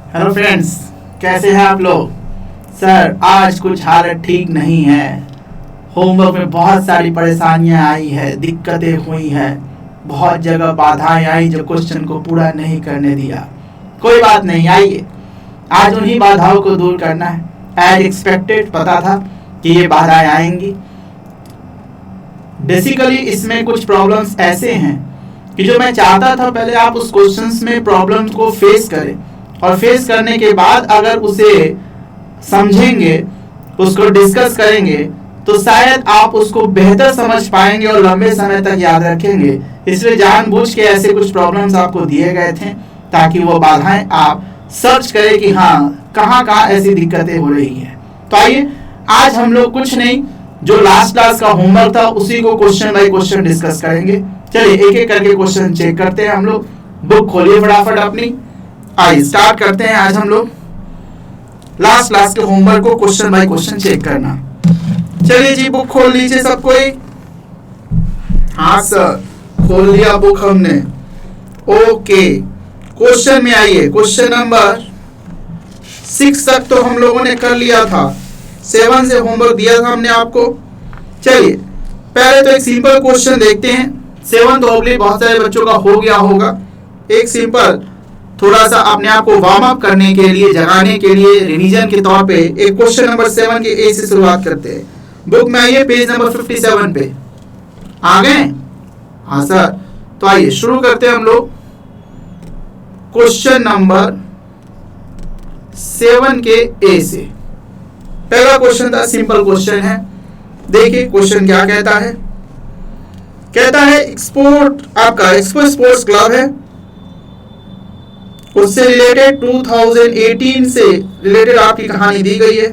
Hello friends, कैसे हैं आप लोग। सर आज कुछ हालत ठीक नहीं है। होमवर्क में बहुत सारी परेशानियां आई है, दिक्कतें हुई है, बहुत जगह बाधाएं आई जो क्वेश्चन को पूरा नहीं करने दिया। कोई बात नहीं, आइए आज उन्हीं बाधाओं को दूर करना है। एज एक्सपेक्टेड पता था कि ये बाधाएं आएंगी। बेसिकली इसमें कुछ प्रॉब्लम्स ऐसे हैं कि जो मैं चाहता था पहले आप उस क्वेश्चंस में प्रॉब्लम्स को फेस करें और फेस करने के बाद अगर उसे समझेंगे, उसको डिस्कस करेंगे तो शायद आप उसको बेहतर समझ पाएंगे और लंबे समय तक याद रखेंगे। इसलिए जानबूझ के ऐसे कुछ प्रॉब्लम्स आपको दिए गए थे ताकि वो बाधाएं आप सर्च करें कि हाँ कहाँ कहाँ ऐसी दिक्कतें हो रही हैं। तो आइए आज हम लोग कुछ नहीं, जो लास्ट क्लास का होमवर्क था उसी को क्वेश्चन बाय क्वेश्चन डिस्कस करेंगे। चलिए एक एक करके क्वेश्चन चेक करते हैं हम लोग। बुक खोलिए फटाफट अपनी, आइए स्टार्ट करते हैं। आज हम लोग लास्ट क्लास के होमवर्क को क्वेश्चन बाय क्वेश्चन चेक करना। चलिए जी बुक खोल लीजिए सब कोई। हाँ सर खोल लिया बुक हमने। ओके क्वेश्चन में आइए। क्वेश्चन नंबर 6 तक तो हम लोगों ने कर लिया था, 7 से होमवर्क दिया था हमने आपको। चलिए पहले तो एक सिंपल क्वेश्चन देखते हैं। 7 तो ऑब्वियसली बहुत सारे बच्चों का हो गया होगा। एक सिंपल थोड़ा सा अपने आप को वार्म अप करने के लिए, जगाने के लिए, रिवीजन के तौर पे एक क्वेश्चन नंबर 7 के ए से शुरुआत करते हैं। बुक में आइए पेज नंबर 57 पे आ गए। हाँ सर, तो आइए शुरू करते हैं हम लोग क्वेश्चन नंबर 7 के ए से। पहला क्वेश्चन था, सिंपल क्वेश्चन है। देखिए क्वेश्चन क्या कहता है। कहता है एक्सपोर्ट, आपका एक्सपो स्पोर्ट्स क्लब है, उससे रिलेटेड 2018 से रिलेटेड आपकी कहानी दी गई है।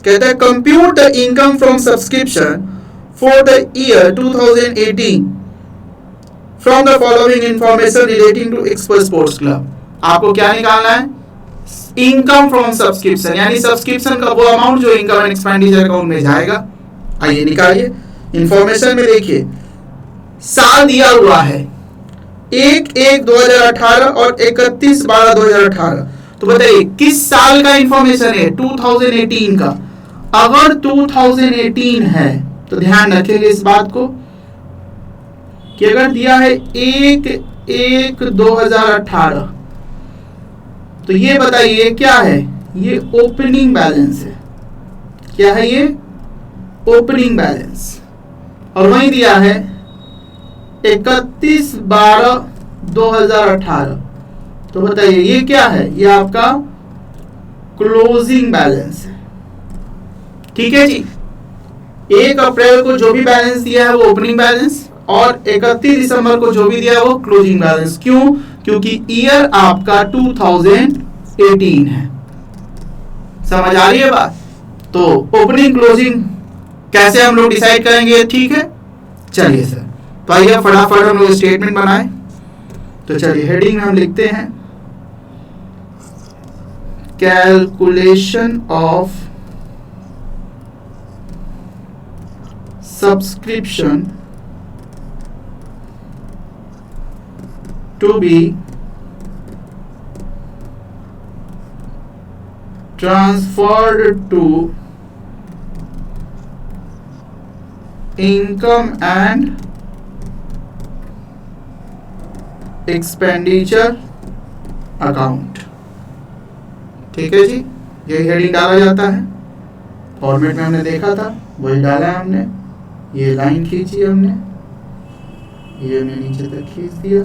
कहता है compute the income from subscription for the year 2018 from the following information relating to Expo sports club. आपको क्या निकालना है? इनकम फ्रॉम सब्सक्रिप्शन, यानी सब्सक्रिप्शन का वो अमाउंट जो इनकम एंड एक्सपेंडिचर अकाउंट में जाएगा। आइए निकालिए। इंफॉर्मेशन में देखिए साल दिया हुआ है 1/1/2018 और 31/12/2018। तो बताइए किस साल का इंफॉर्मेशन है? 2018 का। अगर 2018 है तो ध्यान रखेंगे इस बात को कि अगर दिया है 1/1/2018 तो ये बताइए क्या है? ये ओपनिंग बैलेंस है। क्या है ये? Opening balance. और वही दिया है 31/12/2018। तो बताइए ये क्या है? ये आपका क्लोजिंग बैलेंस है। ठीक है जी। 1 अप्रैल को जो भी बैलेंस दिया है वो ओपनिंग बैलेंस, और 31 दिसंबर को जो भी दिया है वो क्लोजिंग बैलेंस। क्यों? क्योंकि ईयर आपका 2018 है। समझ आ रही है बात? तो ओपनिंग क्लोजिंग कैसे हम लोग डिसाइड करेंगे? ठीक है, चलिए सर। तो आइए फटाफट हम लोग स्टेटमेंट बनाएं। तो चलिए हेडिंग में हम लिखते हैं calculation of subscription to be transferred to income and expenditure account। ठीक है जी, यही हेडिंग डाला जाता है। फॉर्मेट में हमने देखा था वही डाला है हमने। ये लाइन खींची हमने, ये हमने नीचे तक खींच दिया।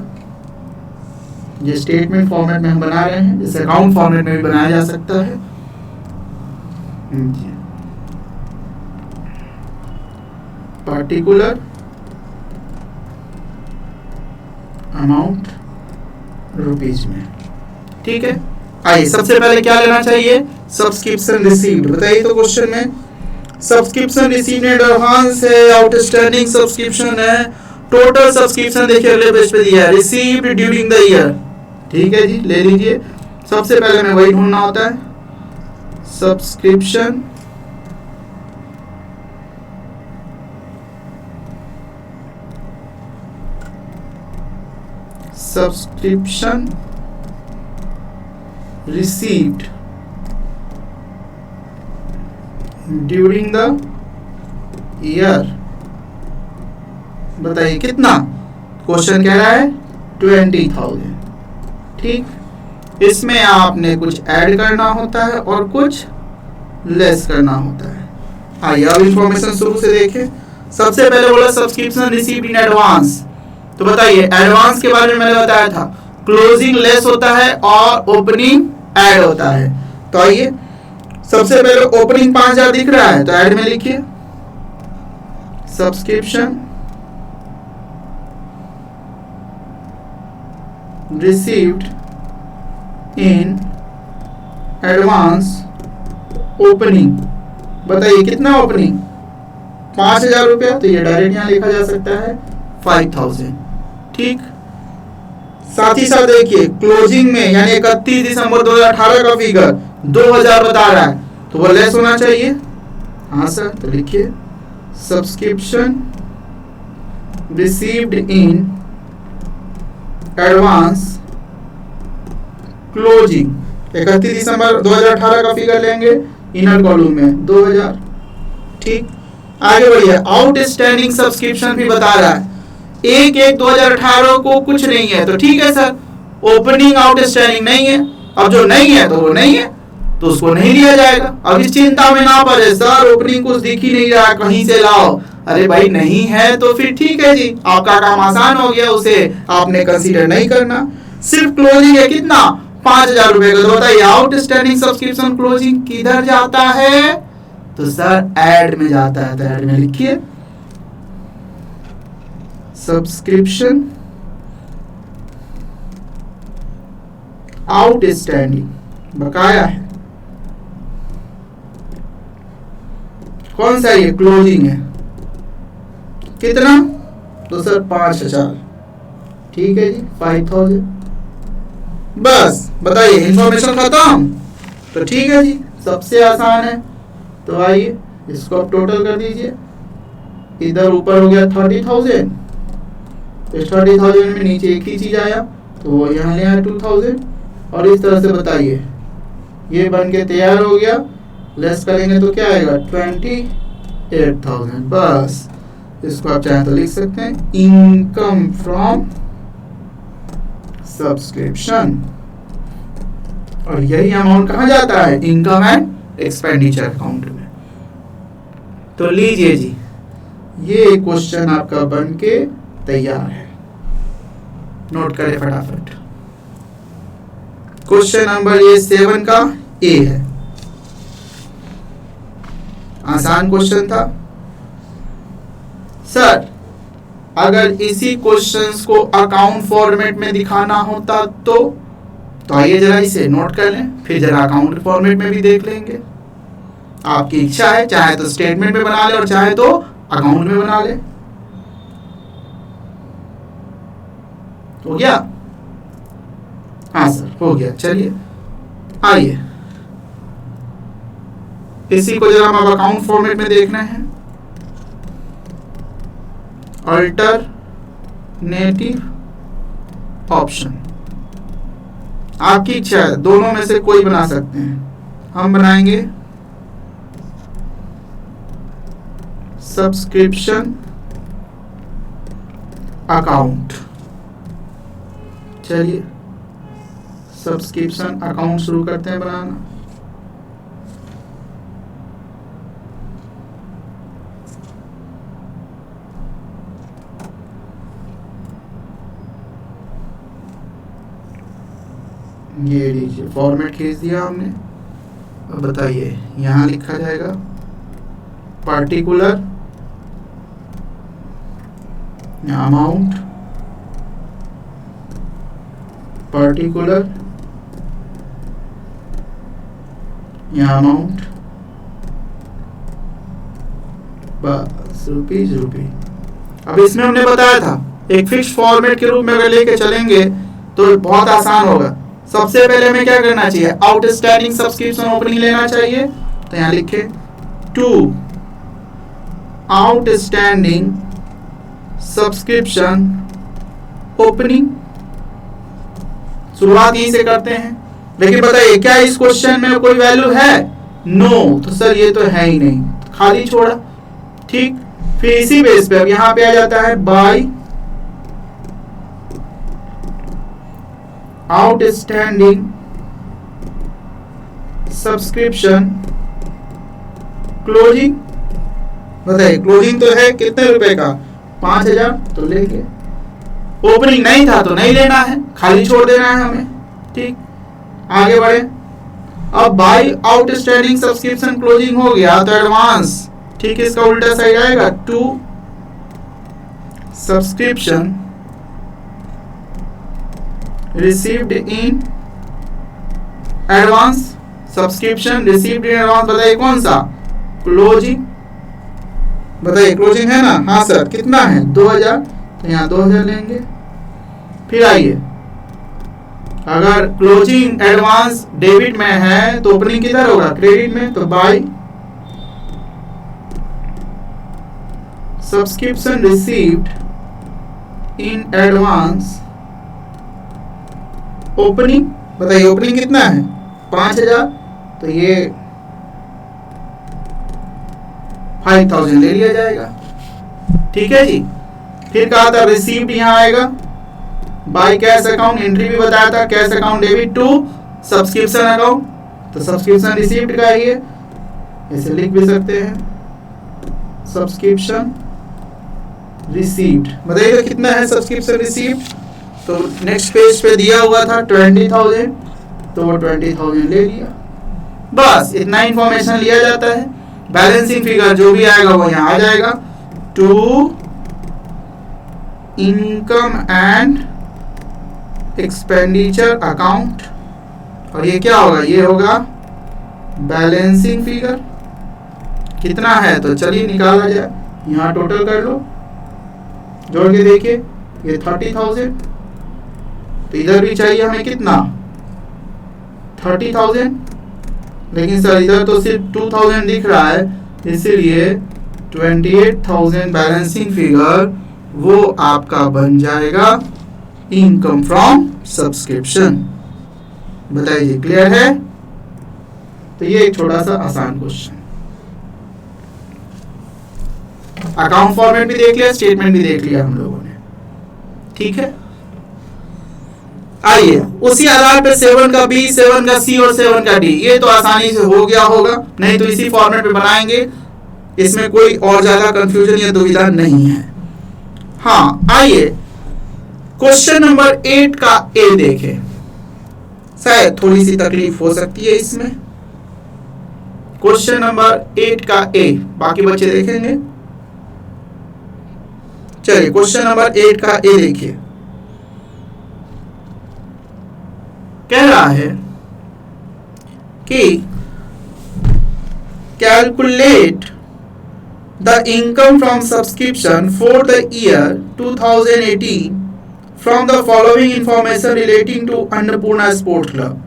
ये स्टेटमेंट फॉर्मेट में हम बना रहे हैं, जैसे अकाउंट फॉर्मेट में भी बनाया जा सकता है। पर्टिकुलर अमाउंट रुपीज में। ठीक है, आइए सबसे पहले क्या लेना चाहिए? Subscription received. बताइए तो क्वेश्चन में सब्सक्रिप्शन रिसीव्ड एडवांस है, आउटस्टैंडिंग सब्सक्रिप्शन है, टोटल सब्सक्रिप्शन देखिए अगले पेज पे दिया है, रिसीव्ड ड्यूरिंग द ईयर। ठीक है जी, ले लीजिए। सबसे पहले हमें वही ढूंढना होता है, subscription received during the year, बताइए कितना, क्वेश्चन कह रहा है 20,000। ठीक, इसमें आपने कुछ ऐड करना होता है और कुछ लेस करना होता है। आइए अब इंफॉर्मेशन शुरू से देखें। सबसे पहले बोला सब्सक्रिप्शन रिसीव्ड इन एडवांस, तो बताइए एडवांस के बारे में मैंने बताया था, क्लोजिंग लेस होता है और ओपनिंग ऐड होता है। तो आइए सबसे पहले ओपनिंग 5,000 दिख रहा है तो ऐड में लिखिए subscription received in advance opening, बताइए कितना ओपनिंग, 5,000 रुपया, तो ये डायरेक्ट यहां लिखा जा सकता है 5,000। ठीक, साथ ही साथ देखिए क्लोजिंग में यानी 31 दिसंबर 2018 का फिगर 2,000 बता रहा है, तो वो लेस होना चाहिए। हाँ सर, तो लिखिए subscription received in advance closing 31 दिसंबर 2018 का फिगर लेंगे इनर कॉलम में 2,000। ठीक, आगे बढ़िए। आउटस्टैंडिंग सब्सक्रिप्शन भी बता रहा है 1/1/2018 को कुछ नहीं है, तो ठीक है सर, ओपनिंग आउटस्टैंडिंग नहीं है। अब जो नहीं है तो वो नहीं है, तो उसको नहीं लिया जाएगा। अब इस चिंता में ना पड़े, सर ओपनिंग कुछ दिख ही नहीं रहा, कहीं से लाओ। अरे भाई नहीं है तो फिर ठीक है जी, आपका काम आसान हो गया, उसे आपने कंसीडर नहीं करना। सिर्फ क्लोजिंग है कितना, 5,000 रुपए का। तो बताइए आउटस्टैंडिंग सब्सक्रिप्शन क्लोजिंग किधर जाता है, तो सर ऐड में जाता है। तो ऐड में लिखिए सब्सक्रिप्शन आउटस्टैंडिंग, बकाया है, कौन सा, ये क्लोजिंग है, कितना, तो सर 5,000। ठीक है जी, 5,000। बस बताइए इंफॉर्मेशन खत्म। तो ठीक है जी, सबसे आसान है। तो आइए इसको आप टोटल कर दीजिए, इधर ऊपर हो गया 30,000, इस 30,000 में नीचे एक ही चीज आया तो वो यहाँ ले आया 2,000, और इस तरह से बताइए ये बन के तैयार हो गया। लेस करेंगे तो क्या आएगा 28,000। बस इसको आप चाहे तो लिख सकते हैं इनकम फ्रॉम सब्सक्रिप्शन, और यही अमाउंट कहाँ जाता है, इनकम एंड एक्सपेंडिचर अकाउंट में। तो लीजिए जी, ये क्वेश्चन आपका बन के तैयार है, नोट करें फटाफट। क्वेश्चन नंबर ये 7 का ए है, आसान क्वेश्चन था सर। अगर इसी क्वेश्चंस को अकाउंट फॉर्मेट में दिखाना होता तो आइए जरा इसे नोट कर लें, फिर जरा अकाउंट फॉर्मेट में भी देख लेंगे। आपकी इच्छा है, चाहे तो स्टेटमेंट में बना ले और चाहे तो अकाउंट में बना ले। हो गया, हाँ सर हो गया। चलिए आइए इसी को जरा हम अकाउंट फॉर्मेट में देखना है। अल्टरनेटिव ऑप्शन, आपकी इच्छा है, दोनों में से कोई बना सकते हैं। हम बनाएंगे सब्सक्रिप्शन अकाउंट। चलिए सब्सक्रिप्शन अकाउंट शुरू करते हैं बनाना। ये लीजिए फॉर्मेट खींच दिया हमने। अब बताइए यहाँ लिखा जाएगा पार्टिकुलर अमाउंट, पार्टिकुलर अमाउंट, बस रुपीज। अब इसमें हमने बताया था एक फिक्स फॉर्मेट के रूप में अगर लेके चलेंगे तो बहुत आसान होगा। सबसे पहले हमें क्या करना चाहिए, आउटस्टैंडिंग सब्सक्रिप्शन ओपनिंग लेना चाहिए। तो यहां लिखे टू आउटस्टैंडिंग सब्सक्रिप्शन ओपनिंग, शुरुआत यहीं से करते हैं। लेकिन बताइए क्या इस क्वेश्चन में कोई वैल्यू है? नो। तो सर ये तो है ही नहीं, खाली छोड़ा। ठीक, फिर इसी बेस पे अब यहां पे आ जाता है बाय आउटस्टैंडिंग सब्सक्रिप्शन क्लोजिंग। बताइए क्लोजिंग तो है कितने रुपए का? 5,000, तो लेंगे। ओपनिंग नहीं था तो नहीं लेना है, खाली छोड़ देना है हमें। ठीक, आगे बढ़े। अब बाय आउटस्टैंडिंग सब्सक्रिप्शन क्लोजिंग हो गया तो एडवांस, ठीक है, इसका उल्टा साइड आएगा to subscription received in advance. Subscription received in advance बताइए कौन सा? क्लोजिंग। बताइए क्लोजिंग है ना? हाँ सर, कितना है? 2,000, तो यहाँ 2,000 लेंगे। फिर आइए, अगर क्लोजिंग एडवांस डेबिट में है तो ओपनिंग किधर होगा? क्रेडिट में। तो by subscription received in advance opening. बताइए ओपनिंग कितना है? 5,000, तो ये 5,000 ले लिया जाएगा। ठीक है जी। फिर कहा था रिसीव्ड यहाँ आएगा बाय कैश अकाउंट, एंट्री भी बताया था cash account debit to subscription account, तो सब्सक्रिप्शन रिसीव्ड का ही है, ऐसे लिख भी सकते हैं सब्सक्रिप्शन रिसीव्ड। बताइए तो कितना है सब्सक्रिप्शन रिसीव्ड? तो नेक्स्ट पेज पे दिया हुआ था 20,000, तो 20,000 ले लिया। बस इतना इंफॉर्मेशन लिया जाता है। बैलेंसिंग फिगर जो भी आएगा वो यहाँ आ जाएगा to income and expenditure account, और ये क्या होगा? ये होगा बैलेंसिंग फिगर। कितना है? तो चलिए निकाला जाए, यहाँ टोटल कर लो, जोड़ के देखिए, ये 30,000, तो इधर भी चाहिए हमें कितना? 30,000, लेकिन सर इधर तो सिर्फ 2,000 दिख रहा है, इसीलिए 28,000 बैलेंसिंग फिगर वो आपका बन जाएगा इनकम फ्रॉम सब्सक्रिप्शन। बताइए क्लियर है? तो ये एक छोटा सा आसान क्वेश्चन। अकाउंट फॉर्मेट भी देख लिया, स्टेटमेंट भी देख लिया हम लोगों ने। ठीक है, आइए उसी आधार पे 7 का बी, 7 का सी और 7 का डी, ये तो आसानी से हो गया होगा, नहीं तो इसी फॉर्मेट पे बनाएंगे, इसमें कोई और ज्यादा कंफ्यूजन या दुविधा नहीं है। हाँ, आइए क्वेश्चन नंबर 8 का ए देखें। शायद थोड़ी सी तकलीफ हो सकती है इसमें। क्वेश्चन नंबर 8 का ए, बाकी बच्चे देखेंगे। चलिए क्वेश्चन नंबर 8 का ए देखिए। कह रहा है कि calculate the income from subscription for the year 2018 from the following information relating to Annapurna sports club.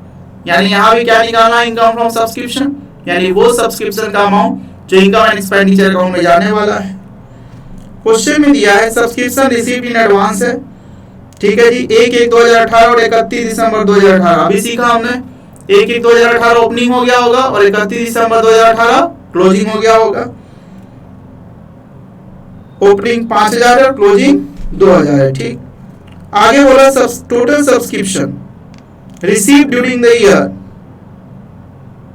यानी यहां भी क्या निकालना? इनकम फ्रॉम सब्सक्रिप्शन, यानी वो सब्सक्रिप्शन का अमाउंट जो इनकम एंड एक्सपेंडिचर अकाउंट में जाने वाला है। क्वेश्चन में दिया है सब्सक्रिप्शन रिसीव्ड इन एडवांस है। ठीक है जी, 1/1/2018 और 31 दिसंबर 2018 अभी सीखा हमने। 1/1/2018 ओपनिंग हो गया होगा और 31 दिसंबर 2018 क्लोजिंग हो गया होगा। ओपनिंग 5,000 है और क्लोजिंग 2,000 है। ठीक, आगे बोला total subscription received during the year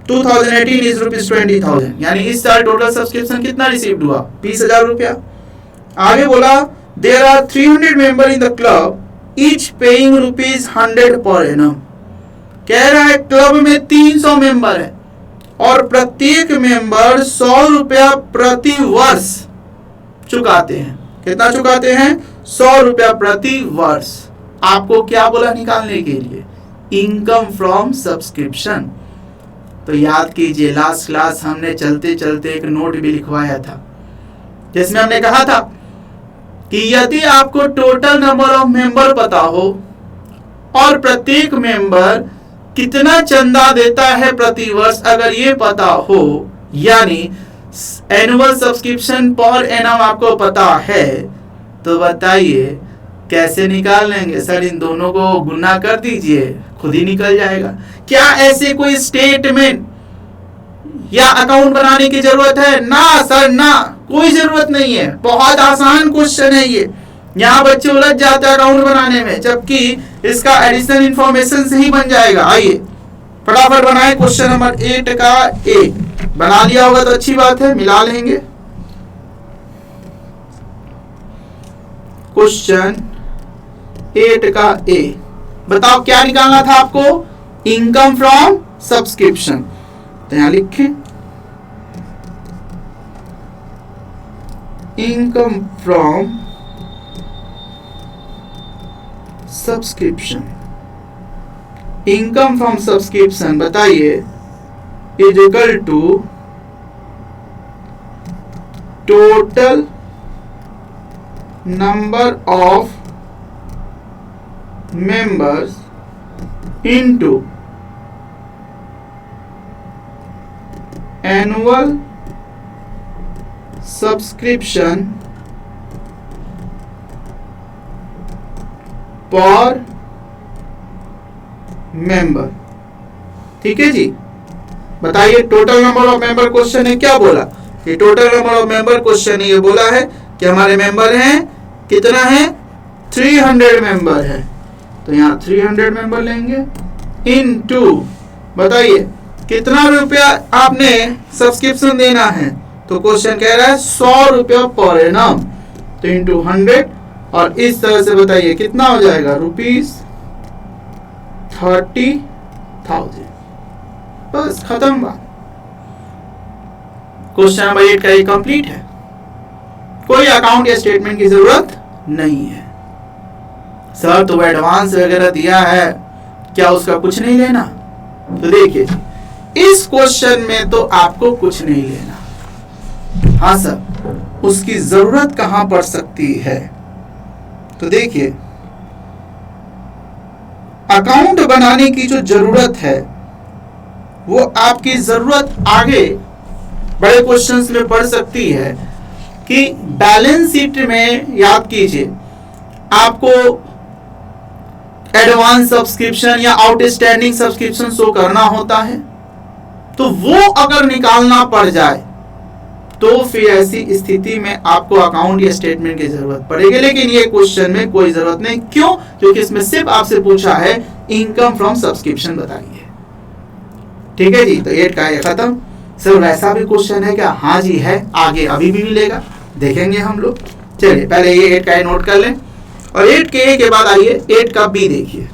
2018 is ₹20,000, यानी इस साल टोटल सब्सक्रिप्शन कितना रिसीव्ड हुआ? 20,000 रुपया। आगे बोला there are 300 member in the club each paying ₹100 per annum. कह रहा है क्लब में 300 मेंबर है और प्रत्येक मेंबर 100 रुपया प्रति वर्ष चुकाते हैं। कितना चुकाते हैं? 100 रुपया प्रति वर्ष। आपको क्या बोला निकालने के लिए? Income from subscription. तो याद कीजिए लास्ट क्लास हमने चलते चलते एक नोट भी लिखवाया था, जिसमें हमने कहा था कि यदि आपको टोटल नंबर ऑफ मेंबर पता हो और प्रत्येक मेंबर कितना चंदा देता है प्रति वर्ष अगर ये पता हो, यानी एनुअल सब्सक्रिप्शन पर एनम आपको पता है, तो बताइए कैसे निकाल लेंगे? सर इन दोनों को गुना कर दीजिए, खुद ही निकल जाएगा। क्या ऐसे कोई स्टेटमेंट या अकाउंट बनाने की जरूरत है? ना सर ना, कोई जरूरत नहीं है। बहुत आसान क्वेश्चन है ये। यहाँ बच्चे उलझ जाते हैं अकाउंट बनाने में, जबकि इसका एडिशनल इंफॉर्मेशन से ही बन जाएगा। आइए फटाफट बनाए क्वेश्चन नंबर 8 का ए। बना लिया होगा तो अच्छी बात है, मिला लेंगे। क्वेश्चन 8 का ए, बताओ क्या निकालना था आपको? Income from subscription. तो यहां लिखें income from subscription. Income from subscription बताइए is equal to total number of members into annual subscription per member। ठीक है जी, बताइए total number of member question है, क्या बोला? ये total number of member question है, ये बोला है कि हमारे मेंबर हैं कितना है? 300 मेंबर है। तो यहाँ 300 मेंबर लेंगे इनटू, बताइए कितना रुपया आपने सब्सक्रिप्शन देना है? तो क्वेश्चन कह रहा है 100 रुपया पर एनम, तो इनटू 100 और इस तरह से बताइए कितना हो जाएगा? ₹30,000। बस खत्म बात। क्वेश्चन नंबर 8 का ये कंप्लीट है। कोई अकाउंट या स्टेटमेंट की जरूरत नहीं है। सर तो एडवांस वगैरह दिया है, क्या उसका कुछ नहीं लेना? तो देखिए इस क्वेश्चन में तो आपको कुछ नहीं लेना। हाँ सर, उसकी जरूरत कहां पड़ सकती है? तो देखिए अकाउंट बनाने की जो जरूरत है वो आपकी जरूरत आगे बड़े क्वेश्चंस में पड़ सकती है कि बैलेंस शीट में याद कीजिए आपको एडवांस सब्सक्रिप्शन या आउटस्टैंडिंग सब्सक्रिप्शन शो करना होता है। तो वो अगर निकालना पड़ जाए तो फिर ऐसी स्थिति में आपको अकाउंट या स्टेटमेंट की जरूरत पड़ेगी। लेकिन ये क्वेश्चन में कोई जरूरत नहीं। क्यों? क्योंकि इसमें सिर्फ आपसे पूछा है इनकम फ्रॉम सब्सक्रिप्शन बताइए। ठीक है जी, तो 8 का ये खत्म। सर ऐसा भी क्वेश्चन है क्या? हाँ जी है, आगे अभी भी मिलेगा, देखेंगे हम लोग। चलिए पहले ये 8 का नोट कर लें और 8 के ए के बाद आइए 8 का बी देखिए,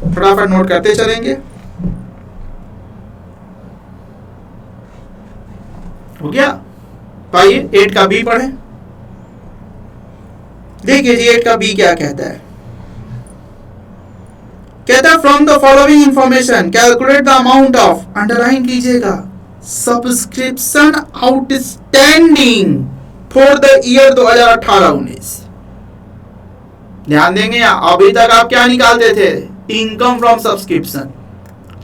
फटाफट नोट करते चलेंगे। हो गया? तो आइए 8 का बी पढ़ें। देखिए जी 8 का बी क्या कहता है? कहता है from the following information calculate the amount of, underline कीजिएगा, subscription outstanding for the year 2018-19। ध्यान देंगे, अभी तक आप क्या निकालते थे? इनकम फ्रॉम सब्सक्रिप्शन।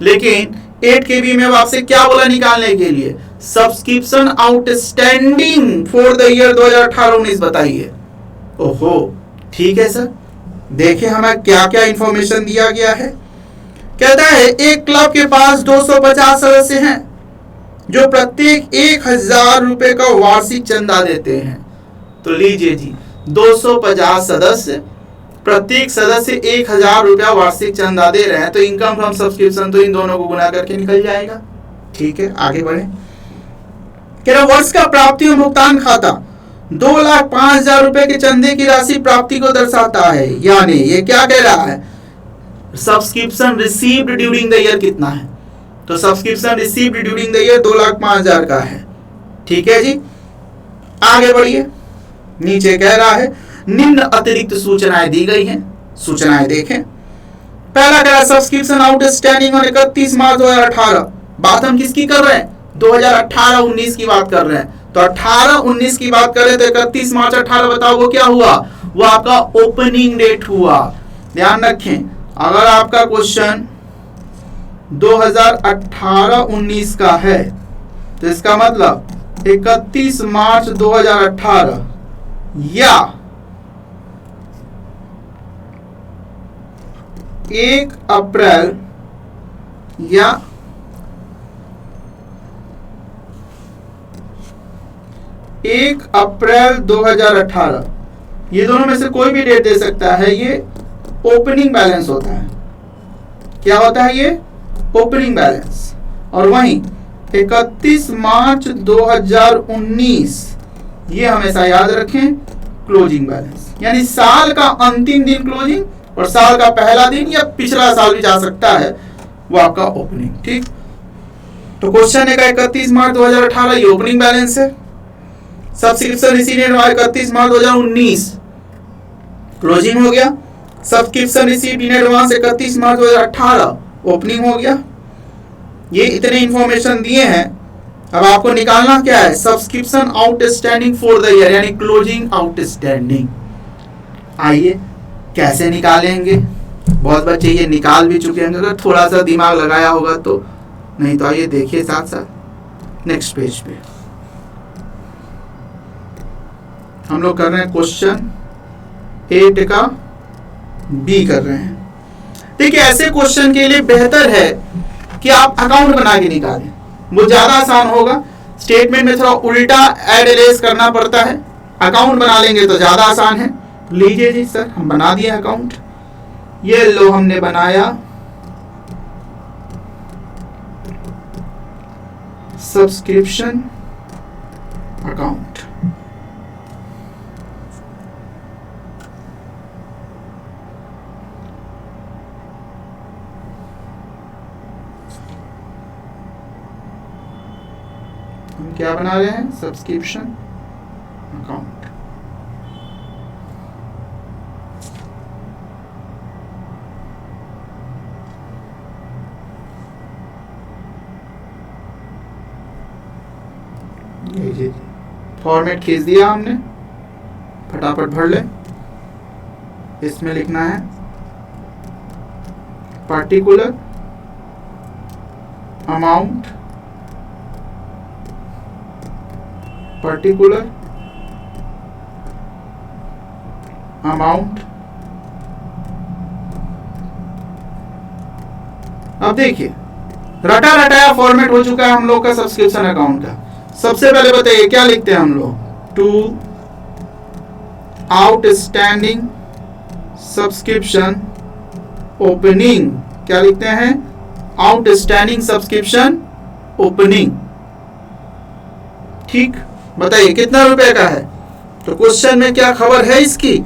लेकिन 8 के बी में आपसे क्या बोला निकालने के लिए? Subscription outstanding for the year 2018-19 बताइए। ओहो ठीक है सर, देखिए हमें क्या क्या इंफॉर्मेशन दिया गया है। कहता है एक क्लब के पास 250 सदस्य हैं जो प्रत्येक 1000 रुपए का वार्षिक चंदा देते हैं। तो लीजिए जी 250 सदस्य, प्रत्येक सदस्य 1000 रुपया वार्षिक चंदा दे रहे हैं, तो इनकम फ्रॉम सब्सक्रिप्शन तो इन दोनों को गुना करके निकल जाएगा। ठीक है आगे बढ़े। कह रहा वर्ष का प्राप्ति और भुगतान खाता 2,05,000 रुपए के चंदे की राशि प्राप्ति को दर्शाता है। यानी ये क्या कह रहा है? Subscription received during the year कितना है? तो subscription received during the year 2,05,000 का है। ठीक है जी आगे बढ़िए। नीचे कह रहा है निम्न अतिरिक्त सूचनाएं दी गई हैं, सूचनाएं देखें। पहला कह रहा है सब्सक्रिप्शन आउटस्टैंडिंग ऑन 31 मार्च 2018। बात हम किसकी कर रहे हैं? 2018-19 की बात कर रहे हैं। तो 18-19 की बात करें तो 31 मार्च 18 बताओ वो क्या हुआ? वो आपका ओपनिंग डेट हुआ। ध्यान रखें अगर आपका क्वेश्चन 2018-19 का है तो इसका मतलब 31 मार्च 2018 या 1 अप्रैल या 1 अप्रैल 2018, ये दोनों में से कोई भी डेट दे सकता है। ये ओपनिंग बैलेंस होता है। क्या होता है ये? Opening balance. और वहीं 31 मार्च 2019 ये हमेशा याद रखें, क्लोजिंग बैलेंस, यानी साल का अंतिम दिन क्लोजिंग और साल का पहला दिन या पिछला साल भी जा सकता है, वो आपका ओपनिंग। ठीक, तो क्वेश्चन है 31 मार्च 2018 ये ओपनिंग बैलेंस है। सब्सक्रिप्शन रिसीव्ड 31 मार्च 2019 क्लोजिंग हो गया। Subscription received in advance 31 March 2018 opening हो गया। ये इतने इंफॉर्मेशन दिए हैं। अब आपको निकालना क्या है? Subscription outstanding for the year, यानी क्लोजिंग आउटस्टैंडिंग। आइए कैसे निकालेंगे? बहुत बच्चे ये निकाल भी चुके हैं, अगर थोड़ा सा दिमाग लगाया होगा तो। नहीं तो आइए देखिए साथ साथ नेक्स्ट पेज पे हम लोग कर रहे हैं क्वेश्चन 8 का बी कर रहे हैं। देखिए ऐसे क्वेश्चन के लिए बेहतर है कि आप अकाउंट बना के निकालें, वो ज्यादा आसान होगा। स्टेटमेंट में थोड़ा उल्टा ऐड इरेज करना पड़ता है, अकाउंट बना लेंगे तो ज्यादा आसान है। लीजिए जी सर, हम बना दिए अकाउंट। ये लो हमने बनाया सब्सक्रिप्शन अकाउंट। हम क्या बना रहे हैं? Subscription account. फॉर्मेट खींच दिया हमने, फटाफट भर ले। इसमें लिखना है पार्टिकुलर अमाउंट, पर्टिकुलर अमाउंट। अब देखिए रटा रटाया फॉर्मेट हो चुका है हम लोग का सब्सक्रिप्शन अकाउंट का। सबसे पहले बताइए क्या लिखते हैं हम लोग? To outstanding subscription opening. क्या लिखते हैं? Outstanding subscription opening. ठीक, बताइए कितना रुपए का है? तो क्वेश्चन में क्या खबर है इसकी?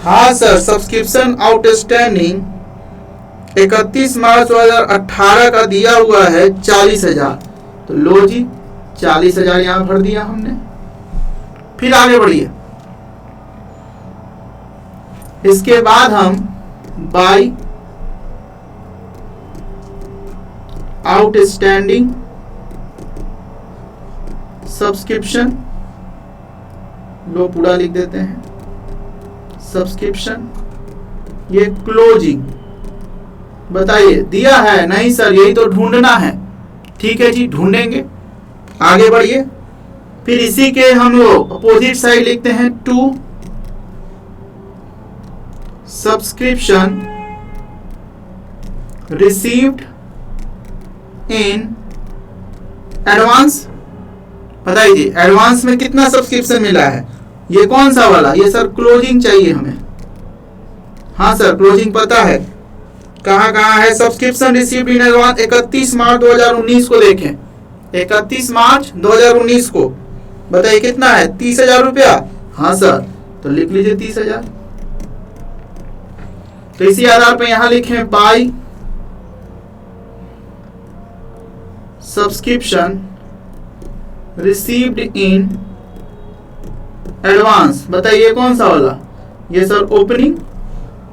हाँ सर, सब्सक्रिप्शन आउटस्टैंडिंग 31 मार्च 2018 का दिया हुआ है 40,000। तो लो जी 40,000 यहां भर दिया हमने। फिर आगे बढ़िए, इसके बाद हम बाय आउटस्टैंडिंग सब्सक्रिप्शन, लो पूरा लिख देते हैं सब्सक्रिप्शन, ये क्लोजिंग। बताइए दिया है? नहीं सर, यही तो ढूंढना है। ठीक है जी, ढूंढेंगे। आगे बढ़िए, फिर इसी के हम लोग अपोजिट साइड लिखते हैं to subscription received in advance. बताइए जी एडवांस में कितना सब्सक्रिप्शन मिला है? ये कौन सा वाला? ये सर क्लोजिंग चाहिए हमें। हाँ सर, क्लोजिंग पता है कहाँ कहाँ है। सब्सक्रिप्शन रिसीव्ड इन एडवांस 31 मार्च 2019 को देखें, 31 मार्च 2019 को। बताइए कितना है? 30,000 रुपया। हाँ सर, तो लिख लीजिए 30,000। तो इसी आधार पर यहां लिखें by subscription received in advance. बताइए कौन सा वाला? ये सर ओपनिंग।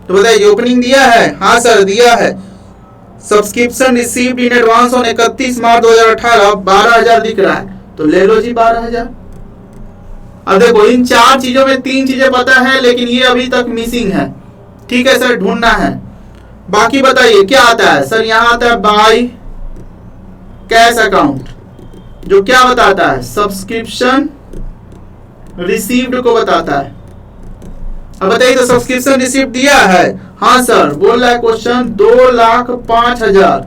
तो बताइए ओपनिंग दिया है? हाँ सर दिया है। Subscription received in advance on 31 मार्च 2018 12,000 दिख रहा है, तो ले लो जी 12,000। अब देखो इन चार चीजों में 3 चीजें पता है, लेकिन ये अभी तक मिसिंग है। ठीक है सर, ढूंढना है। बाकी बताइए क्या आता है? सर यहां आता है बाय कैश अकाउंट, जो क्या बताता है? सब्सक्रिप्शन रिसीव्ड को बताता है। अब बताइए तो सब्सक्रिप्शन रिसीव्ड दिया है, हाँ सर, बोल रहा है क्वेश्चन 2,05,000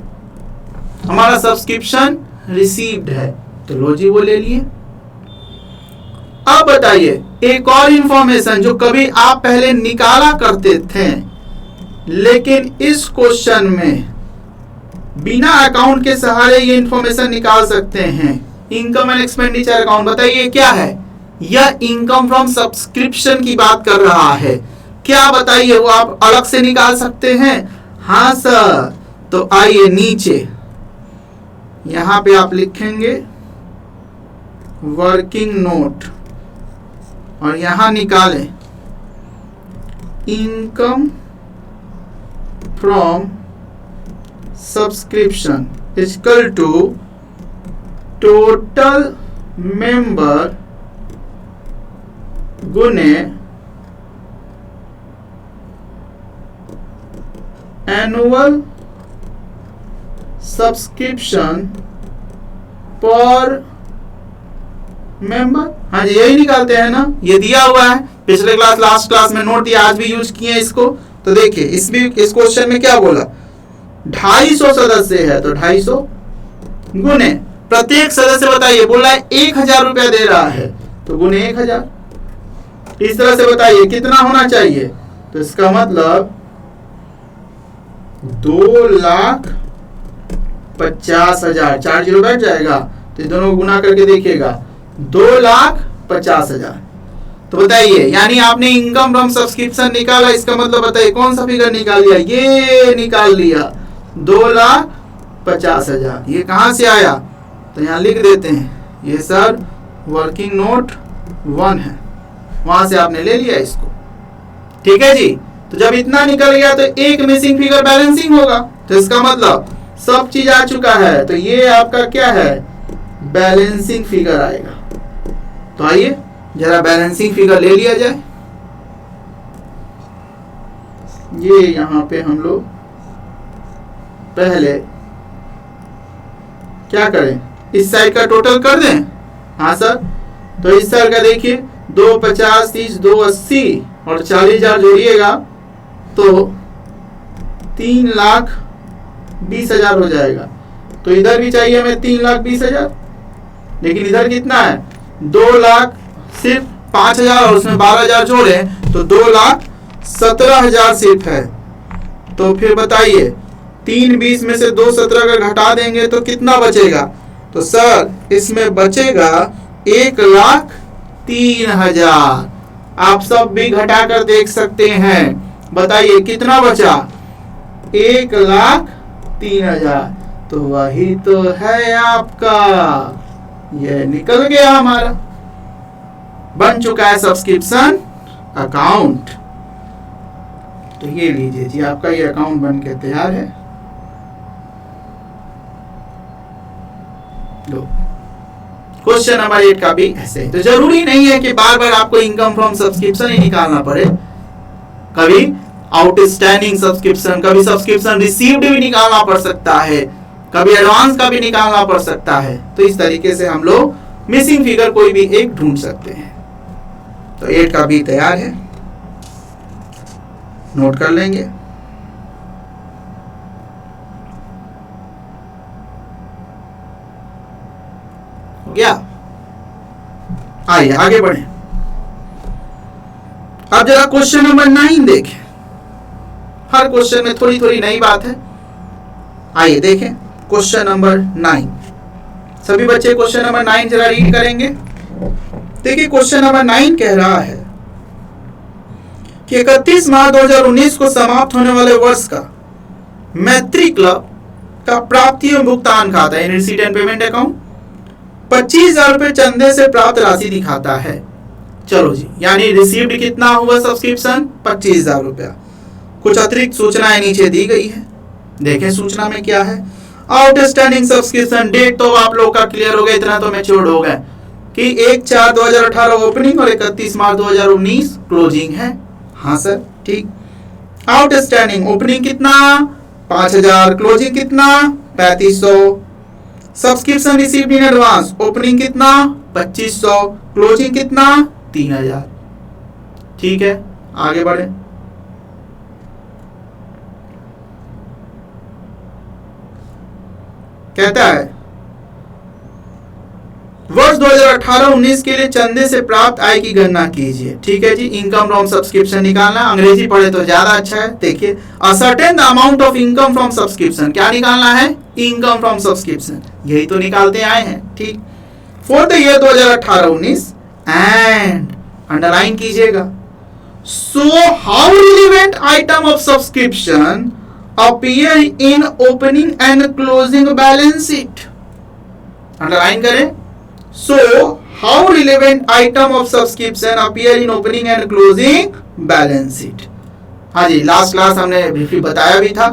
हमारा सब्सक्रिप्शन रिसीव्ड है, तो लो जी वो ले लिए। अब बताइए एक और इंफॉर्मेशन जो कभी आप पहले निकाला करते थे, लेकिन इस क्वेश्चन में बिना अकाउंट के सहारे ये इंफॉर्मेशन निकाल सकते हैं। इनकम एंड एक्सपेंडिचर अकाउंट, बताइए क्या है? यह इनकम फ्रॉम सब्सक्रिप्शन की बात कर रहा है। क्या बताइए, वो आप अलग से निकाल सकते हैं? हाँ सर, तो आइए नीचे यहां पे आप लिखेंगे वर्किंग नोट और यहां निकालें income from subscription equal to total member गुने एनुअल सब्सक्रिप्शन पर मेंबर। हाँ जी, यही निकालते हैं ना, ये दिया हुआ है पिछले क्लास लास्ट क्लास में नोट दिया, आज भी यूज किए हैं इसको। तो देखिए इस क्वेश्चन में क्या बोला, 250 सदस्य है तो 250 गुने प्रत्येक सदस्य, बताइए बोल रहा है 1,000 रुपया दे रहा है तो गुने 1,000। इस तरह से बताइए कितना होना चाहिए, तो इसका मतलब 2,50,000, 4 जीरो बैठ जाएगा तो दोनों को गुना करके देखिएगा 2,50,000। तो बताइए यानी आपने इनकम फ्रॉम सब्सक्रिप्शन निकाला, इसका मतलब बताइए कौन सा फिगर निकाल लिया? ये निकाल लिया 2,50,000। ये कहां से आया? तो यहां लिख देते हैं, ये सर वर्किंग नोट 1 है, वहां से आपने ले लिया इसको। ठीक है जी, तो जब इतना निकल गया तो एक मिसिंग फिगर बैलेंसिंग होगा, तो इसका मतलब सब चीज आ चुका है, तो ये आपका क्या है? बैलेंसिंग फिगर आएगा। तो आइए जरा बैलेंसिंग फिगर ले लिया जाए। ये यहां पे हम लोग पहले क्या करें, इस साइड का टोटल कर दें। हाँ सर, तो इस साइड का देखिए 2,50, 30, 2,80 और 40,000 जोड़िएगा तो 3,20,000 हो जाएगा। तो इधर भी चाहिए हमें 3,20,000, लेकिन इधर कितना है? 2 लाख, सिर्फ 5,000 और उसमें 12,000 जोड़े तो 2,17,000 सिर्फ है। तो फिर बताइए 3,20 में से 2,17 का घटा देंगे तो कितना बचेगा? तो सर इसमें बचेगा 1,03,000। आप सब भी घटा कर देख सकते हैं, बताइए कितना बचा? 1,03,000। तो वही तो है आपका, ये निकल गया हमारा, बन चुका है सब्सक्रिप्शन अकाउंट। तो ये लीजिए जी, आपका ये अकाउंट बन के तैयार है। क्वेश्चन नंबर 8 का भी ऐसे ही। तो जरूरी नहीं है कि बार बार आपको इनकम फ्रॉम सब्सक्रिप्शन ही निकालना पड़े, कभी आउटस्टैंडिंग सब्सक्रिप्शन, कभी सब्सक्रिप्शन रिसीव्ड भी निकालना पड़ सकता है, कभी एडवांस का भी निकालना पड़ सकता है। तो इस तरीके से हम लोग मिसिंग फिगर कोई भी एक ढूंढ सकते हैं। तो 8 का भी तैयार है, नोट कर लेंगे। हो गया, आइए आगे बढ़े। अब जरा क्वेश्चन नंबर 9 देखें। हर क्वेश्चन में थोड़ी थोड़ी नई बात है। आइए देखें क्वेश्चन नंबर 9। सभी बच्चे क्वेश्चन नंबर 9 जरा रीड करेंगे। देखिए क्वेश्चन नंबर 9 कह रहा है कि 31 मार्च 2019 को समाप्त होने वाले वर्ष का मैत्री क्लब का प्राप्ति एवं भुगतान खाता है, रिसीट एंड पेमेंट अकाउंट 25,000 रुपए चंदे से प्राप्त राशि दिखाता है। चलो जी, यानी रिसीव्ड कितना हुआ सब्सक्रिप्शन? 25,000 रुपया। कुछ अतिरिक्त सूचनाएं नीचे दी गई है, देखें सूचना में क्या है। आउटस्टैंडिंग सब्सक्रिप्शन डेट तो आप लोग का क्लियर हो गया, इतना तो मैच्योर्ड हो गया कि 1/4/2018 ओपनिंग और 31 मार्च 2019 क्लोजिंग है। हाँ सर ठीक। आउटस्टैंडिंग ओपनिंग कितना? 5,000, क्लोजिंग कितना? 3,500। Subscription received in advance, opening कितना? 2,500, क्लोजिंग कितना? 3,000। ठीक है, आगे बढ़े। कहता है वर्ष 2018-19 के लिए चंदे से प्राप्त आय की गणना कीजिए। ठीक है जी, इनकम फ्रॉम सब्सक्रिप्शन निकालना, अंग्रेजी पढ़े तो ज्यादा अच्छा है। देखिए, ascertain the amount of income from subscription, क्या निकालना है? इनकम फ्रॉम सब्सक्रिप्शन, यही तो निकालते आए हैं। ठीक, for the year 2018-19 and underline कीजिएगा। So how relevant item of subscription appear in opening and closing balance sheet. Underline करें। So, how relevant item of subscription appear in opening and closing balance sheet? हाँ जी, last class हमने briefly बताया भी था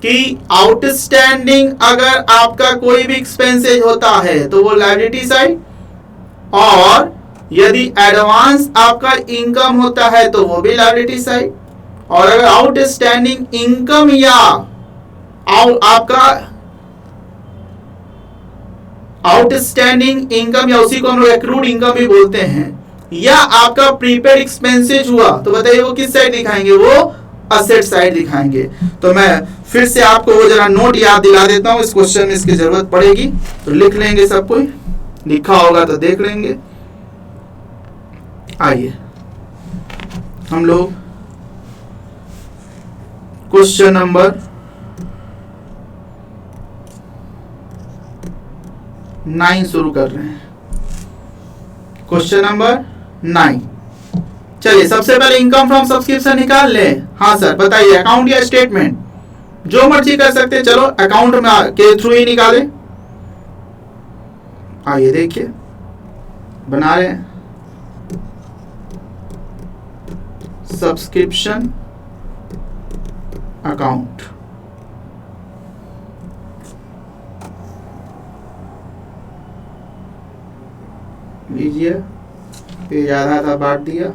कि outstanding अगर आपका कोई भी एक्सपेंसेज होता है तो वो लायबिलिटी साइड, और यदि एडवांस आपका इनकम होता है तो वो भी लायबिलिटी साइड, और अगर आउटस्टैंडिंग इनकम या आपका आउटस्टैंडिंग इनकम या उसी को हम लोग एक्रूड इनकम भी बोलते हैं, या आपका प्रीपेड एक्सपेंसेज हुआ तो बताइए वो किस साइड दिखाएंगे? वो असेट साइड दिखाएंगे। तो मैं फिर से आपको वो जरा नोट याद दिला देता हूं, इस क्वेश्चन में इसकी जरूरत पड़ेगी तो लिख लेंगे, सब कोई लिखा होगा तो देख लेंगे। आइए हम लोग क्वेश्चन नंबर 9 शुरू कर रहे हैं। क्वेश्चन नंबर 9, चलिए सबसे पहले इनकम फ्रॉम सब्सक्रिप्शन निकाल ले। हाँ सर बताइए, अकाउंट या स्टेटमेंट, जो मर्जी कर सकते हैं, चलो अकाउंट में के थ्रू ही निकाले। आइए देखिए बना रहे हैं सब्सक्रिप्शन अकाउंट। लीजिए, पेज आधा आधा बांट दिया,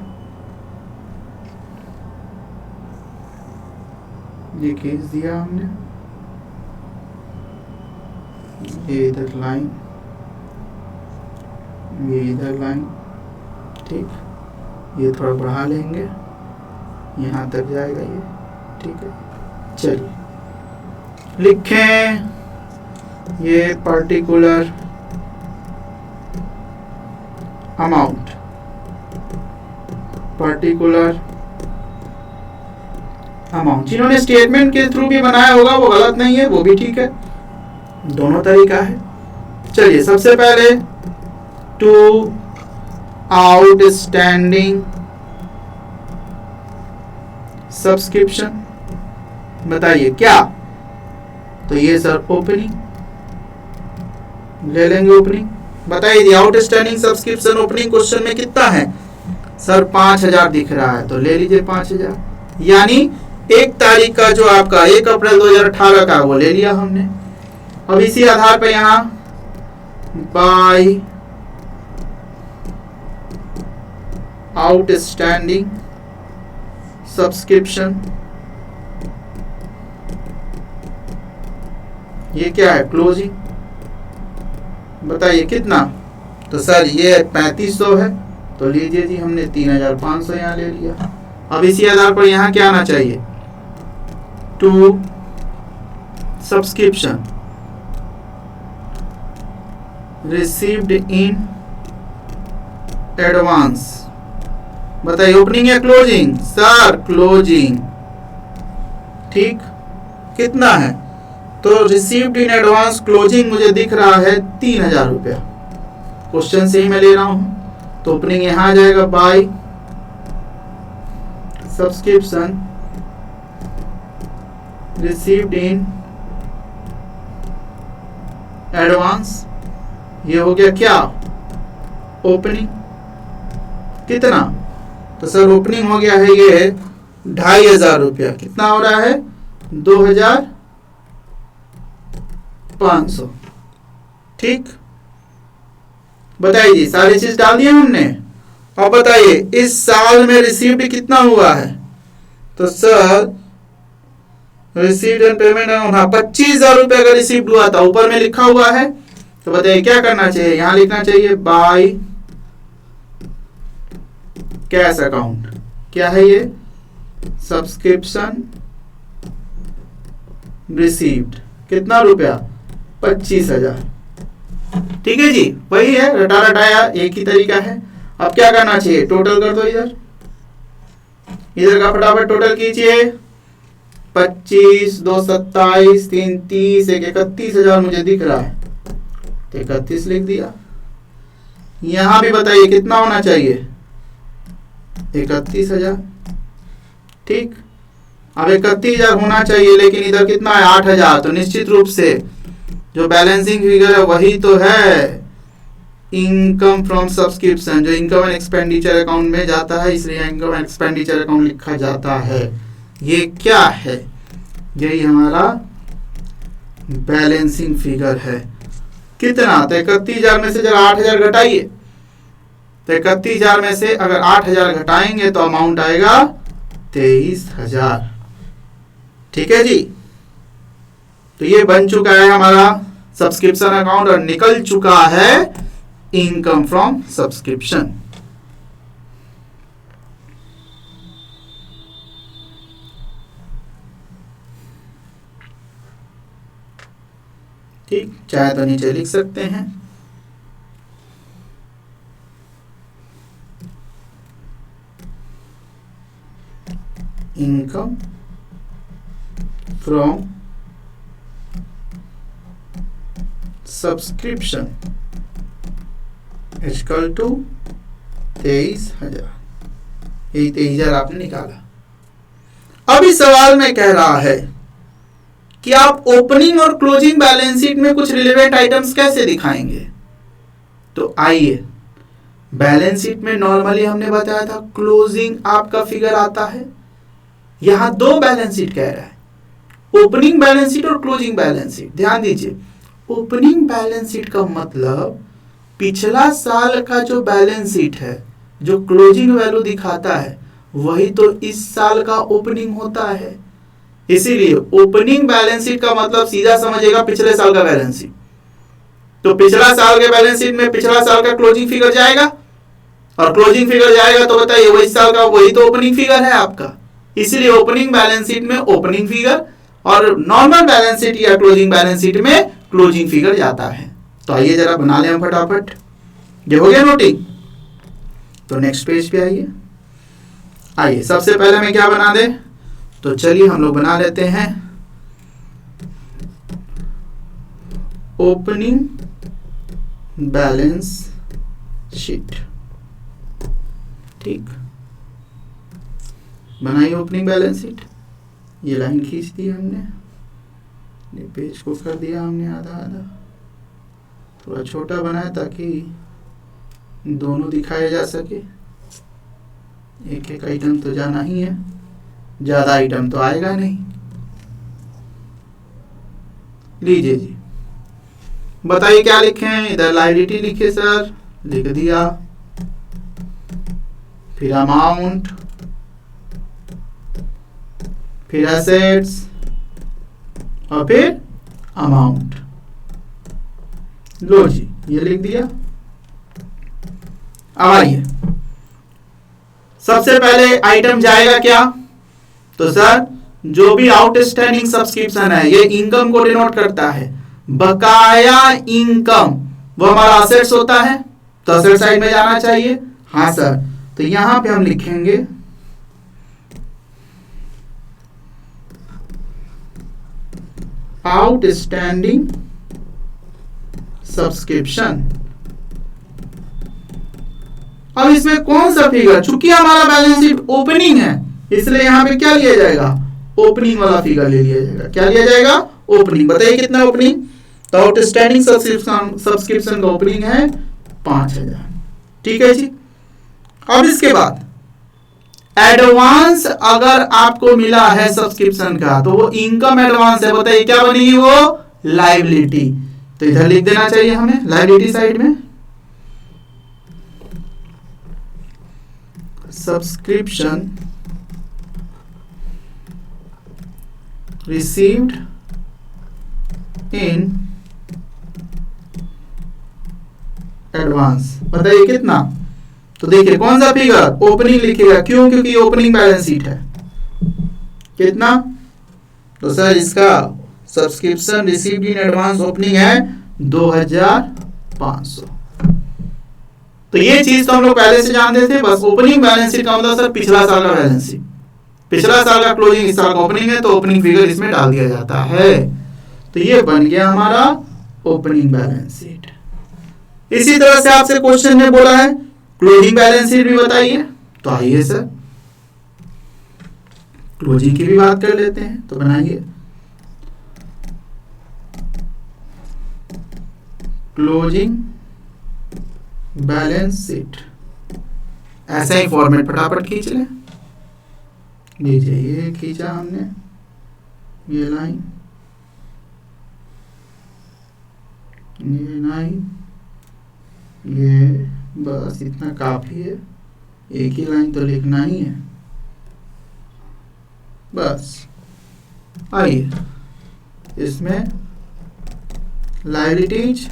ये खींच दिया हमने, ये इधर लाइन, ये इधर लाइन। ठीक, ये थोड़ा बढ़ा लेंगे, यहाँ तक जाएगा ये। ठीक है, चलिए लिखें ये पर्टिकुलर अमाउंट, पर्टिकुलर अमाउंट। जिन्होंने स्टेटमेंट के थ्रू भी बनाया होगा वो गलत नहीं है, वो भी ठीक है, दोनों तरीका है। चलिए सबसे पहले टू आउटस्टैंडिंग सब्सक्रिप्शन, बताइए क्या? तो ये सर ओपनिंग ले लेंगे, ओपनिंग बताइए। आउटस्टैंडिंग सब्सक्रिप्शन ओपनिंग क्वेश्चन में कितना है सर? 5000 दिख रहा है तो ले लीजिए 5000, यानी 1 तारीख का जो आपका 1 अप्रैल 2018 का वो ले लिया हमने। अब इसी आधार पर यहां बाय आउटस्टैंडिंग सब्सक्रिप्शन, ये क्या है? क्लोजिंग। बताइए कितना? तो सर ये 3500 है तो लीजिए जी, हमने 3500 यहाँ ले लिया। अब इसी आधार पर यहाँ क्या आना चाहिए? To subscription received in advance, बताइए ओपनिंग या क्लोजिंग? Sir closing. ठीक, कितना है? तो रिसीव्ड इन एडवांस क्लोजिंग मुझे दिख रहा है 3000 रुपया, क्वेश्चन से ही मैं ले रहा हूं। तो ओपनिंग यहां आ जाएगा by subscription received in advance, ये हो गया क्या? ओपनिंग। कितना? तो सर ओपनिंग हो गया है ये 2500 रुपया। कितना हो रहा है? 2500। ठीक, बताइए जी, सारी चीज डाल दिए हमने। अब बताइए इस साल में रिसीव्ड कितना हुआ है? तो सर रिसीव्ड एंड पेमेंट, हाँ 25,000 रुपए का रिसीव्ड हुआ था, ऊपर में लिखा हुआ है। तो बताइए क्या करना चाहिए? यहां लिखना चाहिए बाय कैश अकाउंट। क्या है ये? Subscription received. कितना रुपया? 25,000। ठीक है जी, वही है, रटा रटाया एक ही तरीका है। अब क्या करना चाहिए, टोटल कर दो, इधर का फटाफट टोटल कीजिए। 25, 2 27, 3 30, 1 31,000 मुझे दिख रहा है, तो 31 लिख दिया। यहां भी बताइए कितना होना चाहिए, 31,000। ठीक, अब 31,000 होना चाहिए, लेकिन इधर कितना है, 8,000। तो निश्चित रूप से जो बैलेंसिंग फिगर है वही तो है इनकम फ्रॉम सब्सक्रिप्शन, जो इनकम एंड एक्सपेंडिचर अकाउंट में जाता है, इसलिए इनकम एंड एक्सपेंडिचर अकाउंट लिखा जाता है। ये क्या है, यही हमारा बैलेंसिंग फिगर है। कितना, तो 31,000 में से जरा 8,000 घटाइए, तो 31,000 में से अगर 8,000 घटाएंगे तो अमाउंट आएगा 23,000। ठीक है जी, तो ये बन चुका है हमारा सब्सक्रिप्शन अकाउंट और निकल चुका है इनकम फ्रॉम सब्सक्रिप्शन। ठीक, चाहे तो नीचे लिख सकते हैं, income from subscription equal to 23,000। यही 23,000 आपने निकाला। अब इस सवाल में कह रहा है कि आप ओपनिंग और क्लोजिंग बैलेंस शीट में कुछ रिलेवेंट आइटम्स कैसे दिखाएंगे। तो आइए, बैलेंस शीट में नॉर्मली हमने बताया था क्लोजिंग आपका फिगर आता है। यहां दो बैलेंस शीट कह रहा है, ओपनिंग बैलेंस शीट और क्लोजिंग बैलेंस शीट। ध्यान दीजिए, ओपनिंग बैलेंस शीट का मतलब पिछला साल का जो बैलेंस शीट है, जो क्लोजिंग वैल्यू दिखाता है, वही तो इस साल का ओपनिंग होता है। इसीलिए ओपनिंग बैलेंस शीट का मतलब सीधा समझेगा पिछले साल का बैलेंस शीट। तो पिछला साल के बैलेंस शीट में पिछला साल का क्लोजिंग फिगर जाएगा, और क्लोजिंग फिगर जाएगा तो बताइए वही साल का वही तो ओपनिंग फिगर है आपका। इसीलिए ओपनिंग बैलेंस शीट में ओपनिंग फिगर और नॉर्मल बैलेंस शीट या क्लोजिंग बैलेंस शीट में क्लोजिंग फिगर जाता है। तो आइए जरा बना लें हम फटाफट। ये हो गया नोटिंग, तो नेक्स्ट पेज पे आइए। आइए सबसे पहले मैं क्या बना दे, तो चलिए हम लोग बना लेते हैं ओपनिंग बैलेंस शीट। ठीक, बनाइए ओपनिंग बैलेंस शीट। ये लाइन खींच दी हमने, ये पेज को कर दिया हमने आधा आधा, थोड़ा छोटा बनाया ताकि दोनों दिखाए जा सके। एक एक आइटम तो जाना ही है, ज्यादा आइटम तो आएगा नहीं। लीजिए जी, बताइए क्या लिखें। इधर लायबिलिटी लिखे सर, लिख दिया, फिर अमाउंट, फिर एसेट्स और फिर अमाउंट। लो जी, ये लिख दिया। अब आइए, सबसे पहले आइटम जाएगा क्या, तो सर जो भी आउटस्टैंडिंग सब्सक्रिप्शन है, ये इनकम को डिनोट करता है। बकाया इनकम वो हमारा असेट्स होता है, तो असेट साइड में जाना चाहिए। हाँ सर, तो यहां पे हम लिखेंगे आउटस्टैंडिंग सब्सक्रिप्शन। अब इसमें कौन सा फिगर, चूंकि हमारा बैलेंस शीट ओपनिंग है, इसलिए यहां पे क्या लिया जाएगा, ओपनिंग वाला फिगर ले लिया जाएगा। क्या लिया जाएगा, ओपनिंग। बताइए कितना ओपनिंग, तो आउटस्टैंडिंग सब्सक्रिप्शन का ओपनिंग है 5,000। ठीक है जी। अब इसके बाद एडवांस अगर आपको मिला है सब्सक्रिप्शन का, तो वो इनकम एडवांस है। बताइए क्या बनेगी, वो लायबिलिटी। तो इधर लिख देना चाहिए हमें लायबिलिटी साइड में, सब्सक्रिप्शन रिसीव्ड इन एडवांस। बताइए कितना, तो देखिए कौन सा फिगर, ओपनिंग लिखिएगा। क्यों, क्योंकि ओपनिंग बैलेंस शीट है। कितना, तो सर इसका subscription received in advance opening है 2500। तो ये चीज तो हम लोग पहले से जानते थे। बस ओपनिंग बैलेंस शीट का मतलब सर पिछला साल का बैलेंस शीट, पिछला साल का क्लोजिंग इस साल का ओपनिंग है, तो ओपनिंग फिगर इसमें डाल दिया जाता है। तो ये बन गया हमारा ओपनिंग बैलेंस शीट। इसी तरह से आपसे क्वेश्चन में बोला है क्लोजिंग बैलेंस शीट भी बताइए। तो आइए सर क्लोजिंग की भी बात कर लेते हैं। तो बनाइए क्लोजिंग बैलेंस शीट। ऐसा ही फॉर्मेट फटाफट खींच लें। लीजिए ये खींचा हमने, ये लाइन, ये लाइन, ये बस इतना काफी है। एक ही लाइन तो लिखना ही है बस। आइए इसमें लायबिलिटीज,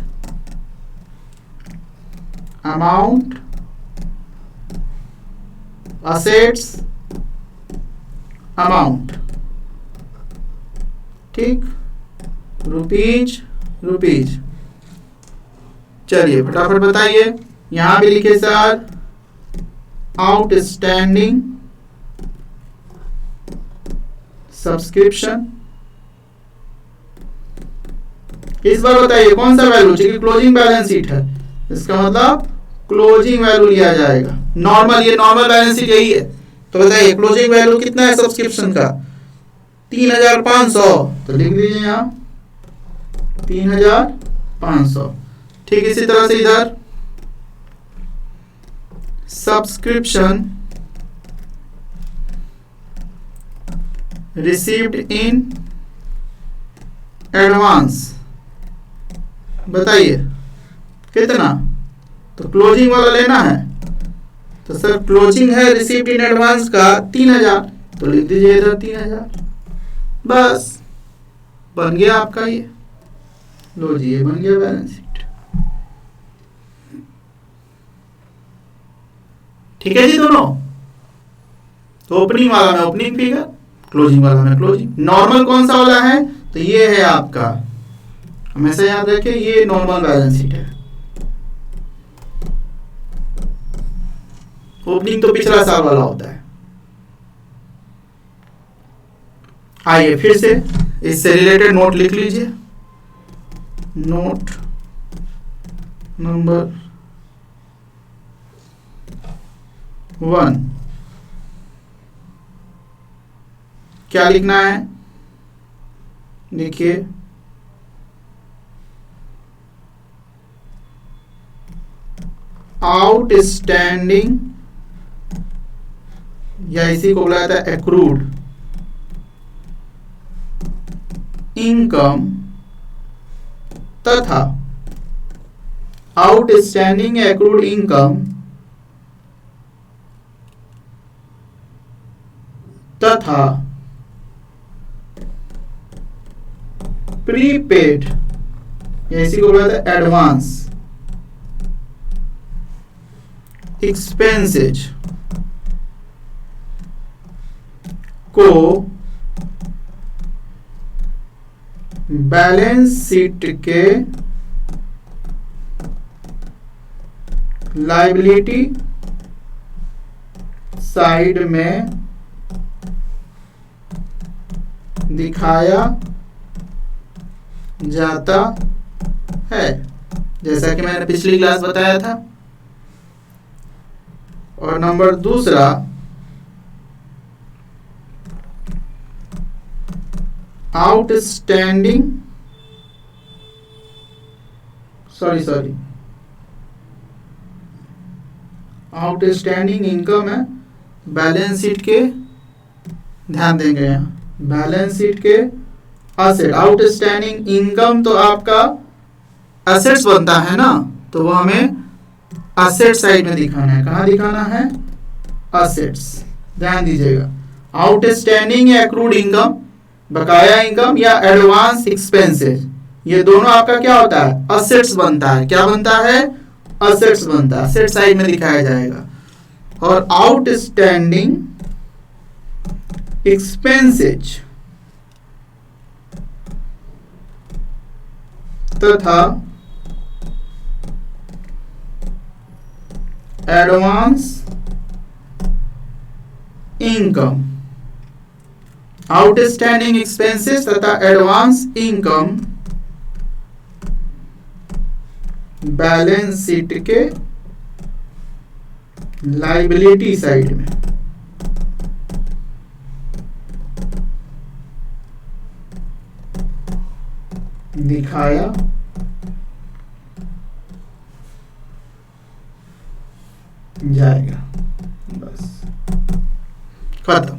अमाउंट, असेट्स, अमाउंट, ठीक, रुपीज, रुपीज। चलिए फटाफट बताइए। यहां भी लिखे सर आउटस्टैंडिंग सब्सक्रिप्शन। इस बार बताइए कौन सा वैल्यू, क्योंकि क्लोजिंग बैलेंस शीट है, इसका मतलब क्लोजिंग वैल्यू लिया जाएगा। नॉर्मल, ये नॉर्मल बैलेंस शीट यही है। तो बताइए क्लोजिंग वैल्यू कितना है सब्सक्रिप्शन का, 3500। तो लिख दीजिए यहां 3500। ठीक, इसी तरह से इधर सब्सक्रिप्शन रिसीव्ड इन एडवांस, बताइए कितना। तो क्लोजिंग वाला लेना है, तो सर क्लोजिंग है रिसीव्ड इन एडवांस का 3000, तो लिख दीजिए इधर 3000। बस बन गया आपका ये, लो जी ये बन गया बैलेंस शीट। ठीक है जी दोनों। तो ओपनिंग वाला में ओपनिंग फिगर, क्लोजिंग वाला में क्लोजिंग। नॉर्मल कौन सा वाला है, तो ये है आपका, हमेशा याद रखें ये नॉर्मल बैलेंस शीट है। ओपनिंग तो पिछला साल वाला होता है। आइए फिर से इससे रिलेटेड नोट लिख लीजिए। नोट नंबर 1, क्या लिखना है, देखिए आउटस्टैंडिंग, या इसी को बोला जाता है एक्रूड इनकम तथा आउटस्टैंडिंग एक्रूड इनकम तथा प्रीपेड, इसी को बोला जाता है एडवांस एक्सपेंसेज को बैलेंस शीट के लायबिलिटी साइड में दिखाया जाता है, जैसा कि मैंने पिछली क्लास बताया था। और नंबर दूसरा, आउटस्टैंडिंग आउटस्टैंडिंग इनकम है बैलेंस शीट के, ध्यान देंगे यहाँ बैलेंस शीट के असेट। आउटस्टैंडिंग इनकम तो आपका असेट्स बनता है ना, तो वो हमें असेट साइड में दिखाना है। कहाँ दिखाना है, असेट्स, ध्यान दीजिएगा। आउटस्टैंडिंग या एक्रूड इनकम, बकाया इनकम या एडवांस एक्सपेंसेस, ये दोनों आपका क्या होता है, असेट्स बनता है। क्या बनता है, असेट्स बनता है, असेट साइड में दिखाया जाएगा। और आउटस्टैंडिंग एक्सपेंसेज तथा एडवांस इनकम, आउटस्टैंडिंग एक्सपेंसेस तथा एडवांस इनकम बैलेंस शीट के लायबिलिटी साइड में दिखाया जाएगा। बस खत्म।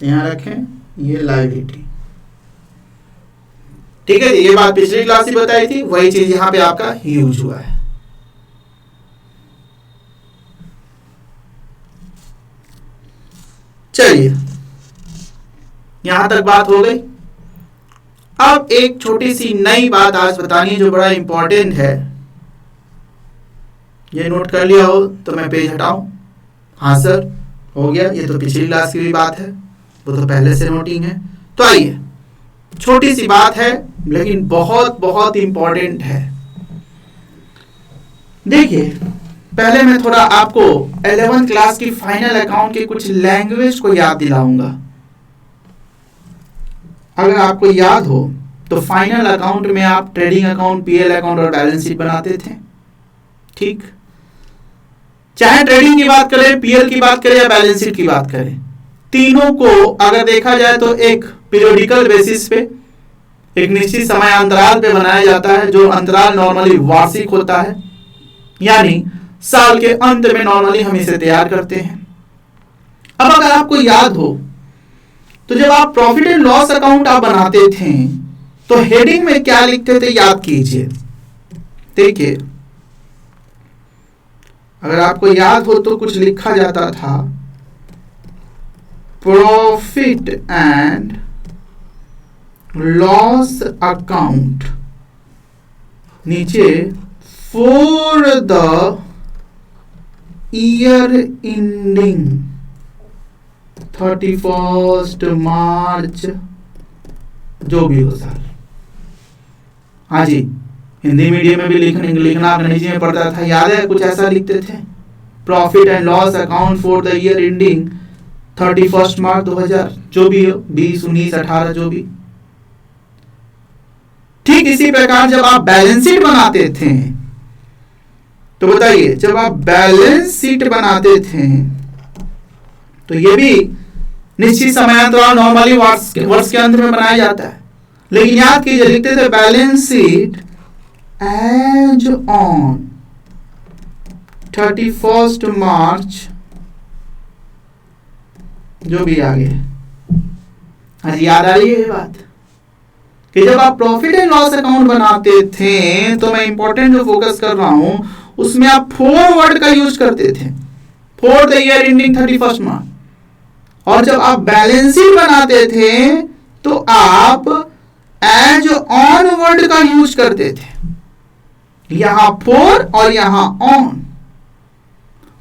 यहां रखें ये लायबिलिटी। ठीक है, ये बात पिछली क्लास में बताई थी, वही चीज यहां पे आपका यूज हुआ है। चलिए, यहां तक बात हो गई। अब एक छोटी सी नई बात आज बतानी है जो बड़ा इंपॉर्टेंट है। ये नोट कर लिया हो तो मैं पेज हटाऊं? हाँ सर, हो गया। ये तो पिछली क्लास की भी बात है, वो तो पहले से नोटिंग है। तो आइए, छोटी सी बात है लेकिन बहुत बहुत इंपॉर्टेंट है। देखिए, पहले मैं थोड़ा आपको 11th क्लास की फाइनल अकाउंट के कुछ लैंग्वेज को याद दिलाऊंगा। अगर आपको याद हो तो फाइनल अकाउंट में आप ट्रेडिंग अकाउंट, पीएल अकाउंट और बैलेंस शीट बनाते थे। ठीक, चाहे ट्रेडिंग की बात करें, पीएल की बात करें या बैलेंस शीट की बात करें, तीनों को अगर देखा जाए तो एक पीरियोडिकल बेसिस पे, एक निश्चित समय अंतराल पे बनाया जाता है, जो अंतराल नॉर्मली वार्षिक होता है, यानी साल के अंत में नॉर्मली हम इसे तैयार करते हैं। अब अगर आपको याद हो तो जब आप प्रॉफिट एंड लॉस अकाउंट आप बनाते थे तो हेडिंग में क्या लिखते थे, याद कीजिए। देखिए, अगर आपको याद हो तो कुछ लिखा जाता था, प्रॉफिट एंड लॉस अकाउंट, नीचे फॉर द ईयर एंडिंग 31 मार्च, जो भी हो साल। हाँ जी, हिंदी मीडियम में भी लिखना अंग्रेजी में पड़ता था, याद है? कुछ ऐसा लिखते थे, profit and loss account for the year ending 31 मार्च 2000, जो भी हो, 20, 19, 18, जो भी। ठीक इसी प्रकार जब आप बैलेंस शीट बनाते थे तो बताइए, जब आप बैलेंस शीट बनाते थे तो ये भी निश्चित समयांतराल नॉर्मली वर्ष के अंत में बनाया जाता है। लेकिन याद कीजिए, लिखते थे बैलेंस शीट एज ऑन 31 मार्च, जो भी आगे। हाँ जी, याद आ रही है ये बात कि जब आप प्रॉफिट एंड लॉस अकाउंट बनाते थे तो मैं इंपॉर्टेंट जो फोकस कर रहा हूं उसमें आप फोर वर्ड का यूज करते थे, फॉर द ईयर एंडिंग 31 मार्च। और जब आप बैलेंस शीट बनाते थे तो आप एज ऑन वर्ड का यूज करते थे, यहां फोर और यहां ऑन।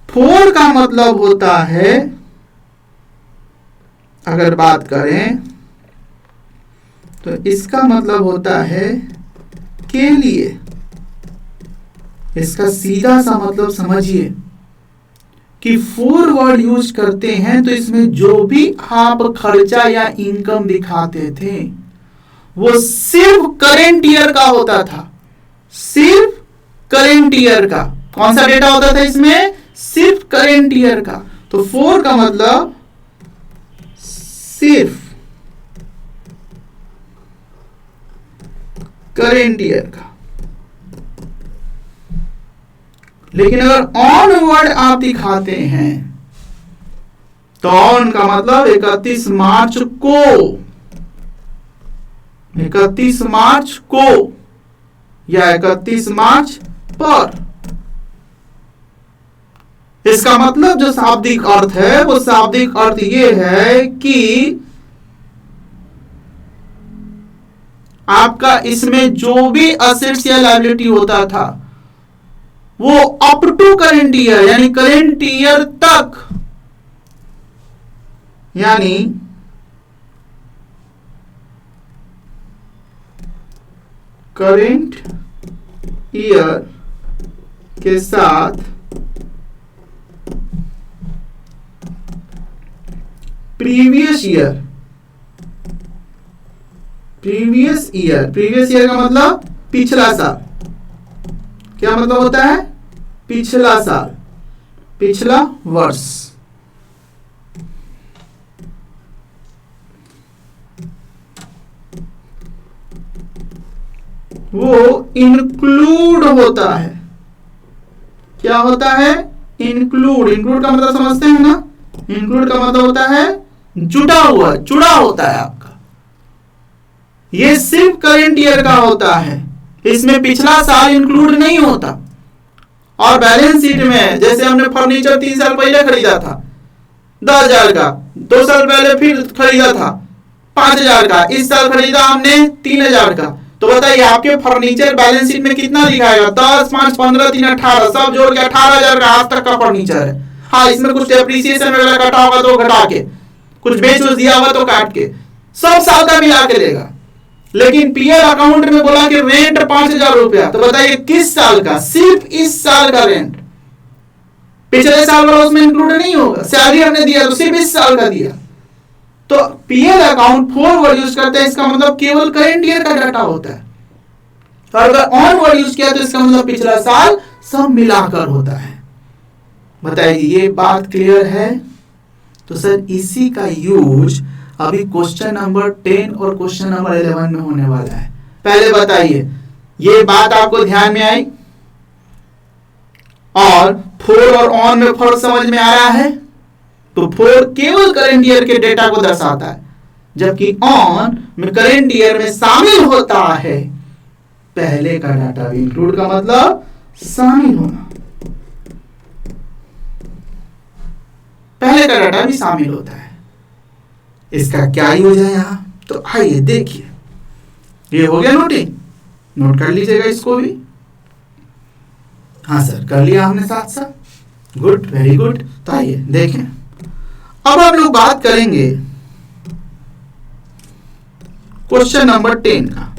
फोर का मतलब होता है, अगर बात करें तो इसका मतलब होता है के लिए। इसका सीधा सा मतलब समझिए कि फोर वर्ड यूज करते हैं तो इसमें जो भी आप खर्चा या इनकम दिखाते थे वो सिर्फ करेंट ईयर का होता था, सिर्फ करेंट ईयर का। कौन सा डेटा होता था इसमें? सिर्फ करेंट ईयर का। तो फोर का मतलब सिर्फ करेंट ईयर का। लेकिन अगर ऑन वर्ड आप दिखाते हैं तो ऑन का मतलब 31 मार्च को, 31 मार्च को या 31 मार्च पर। इसका मतलब जो शाब्दिक अर्थ है वो शाब्दिक अर्थ ये है कि आपका इसमें जो भी असेट्स या लायबिलिटी होता था वो अप टू करेंट ईयर, यानी करेंट ईयर तक, यानी करेंट ईयर के साथ प्रीवियस ईयर का मतलब पिछला साल। क्या मतलब होता है? पिछला साल, पिछला वर्ष। वो इंक्लूड होता है। क्या होता है? इंक्लूड। इंक्लूड का मतलब समझते हैं ना? इंक्लूड का मतलब होता है जुड़ा हुआ, जुड़ा होता है आपका। ये सिर्फ करंट ईयर का होता है, इसमें पिछला साल इंक्लूड नहीं होता। और बैलेंस शीट में जैसे हमने फर्नीचर 3 साल पहले खरीदा था 10,000 का, 2 साल पहले फिर खरीदा था 5,000 का, इस साल खरीदा हमने 3,000 का, तो बताइए आपके फर्नीचर बैलेंस शीट में कितना दिखाएगा? 10, 5, 15, 3, 18, सब जोड़ के 18,000 का आज तक का फर्नीचर है। हाँ, इसमें कुछ डेप्रिसिएशन वगैरह कटा होगा तो घटा के, कुछ बेच दिया हुआ तो काट के, सब साल का मिला के लेगा। लेकिन पीएल अकाउंट में बोला कि रेंट 5,000 रुपया, तो बताइए किस साल का? सिर्फ इस साल का रेंट, पिछले साल वाला उसमें इंक्लूड नहीं होगा। सैलरी हमने दिया तो सिर्फ इस साल का दिया। तो पीएल अकाउंट फॉरवर्ड यूज करते हैं, इसका मतलब केवल करंट ईयर का डाटा होता है। और अगर ऑनवर्ड यूज किया तो इसका मतलब पिछला साल सब मिलाकर होता है। बताइए ये बात क्लियर है? तो सर इसी का यूज अभी क्वेश्चन नंबर 10 और क्वेश्चन नंबर 11 में होने वाला है। पहले बताइए ये बात आपको ध्यान में आई? और फोर और ऑन में फर्क समझ में आ रहा है? तो फोर केवल करंट ईयर के डेटा को दर्शाता है, जबकि ऑन में करंट ईयर में शामिल होता है पहले का डाटा। इंक्लूड का मतलब शामिल होना, पहले का डाटा भी शामिल होता है। इसका क्या यूज है यहां? तो आइए देखिए। ये हो गया नोटिंग, नोट कर लीजिएगा इसको भी। हाँ सर, कर लिया हमने साथ साथ। Good, very good. तो आइए देखें, अब हम लोग बात करेंगे क्वेश्चन नंबर 10 का।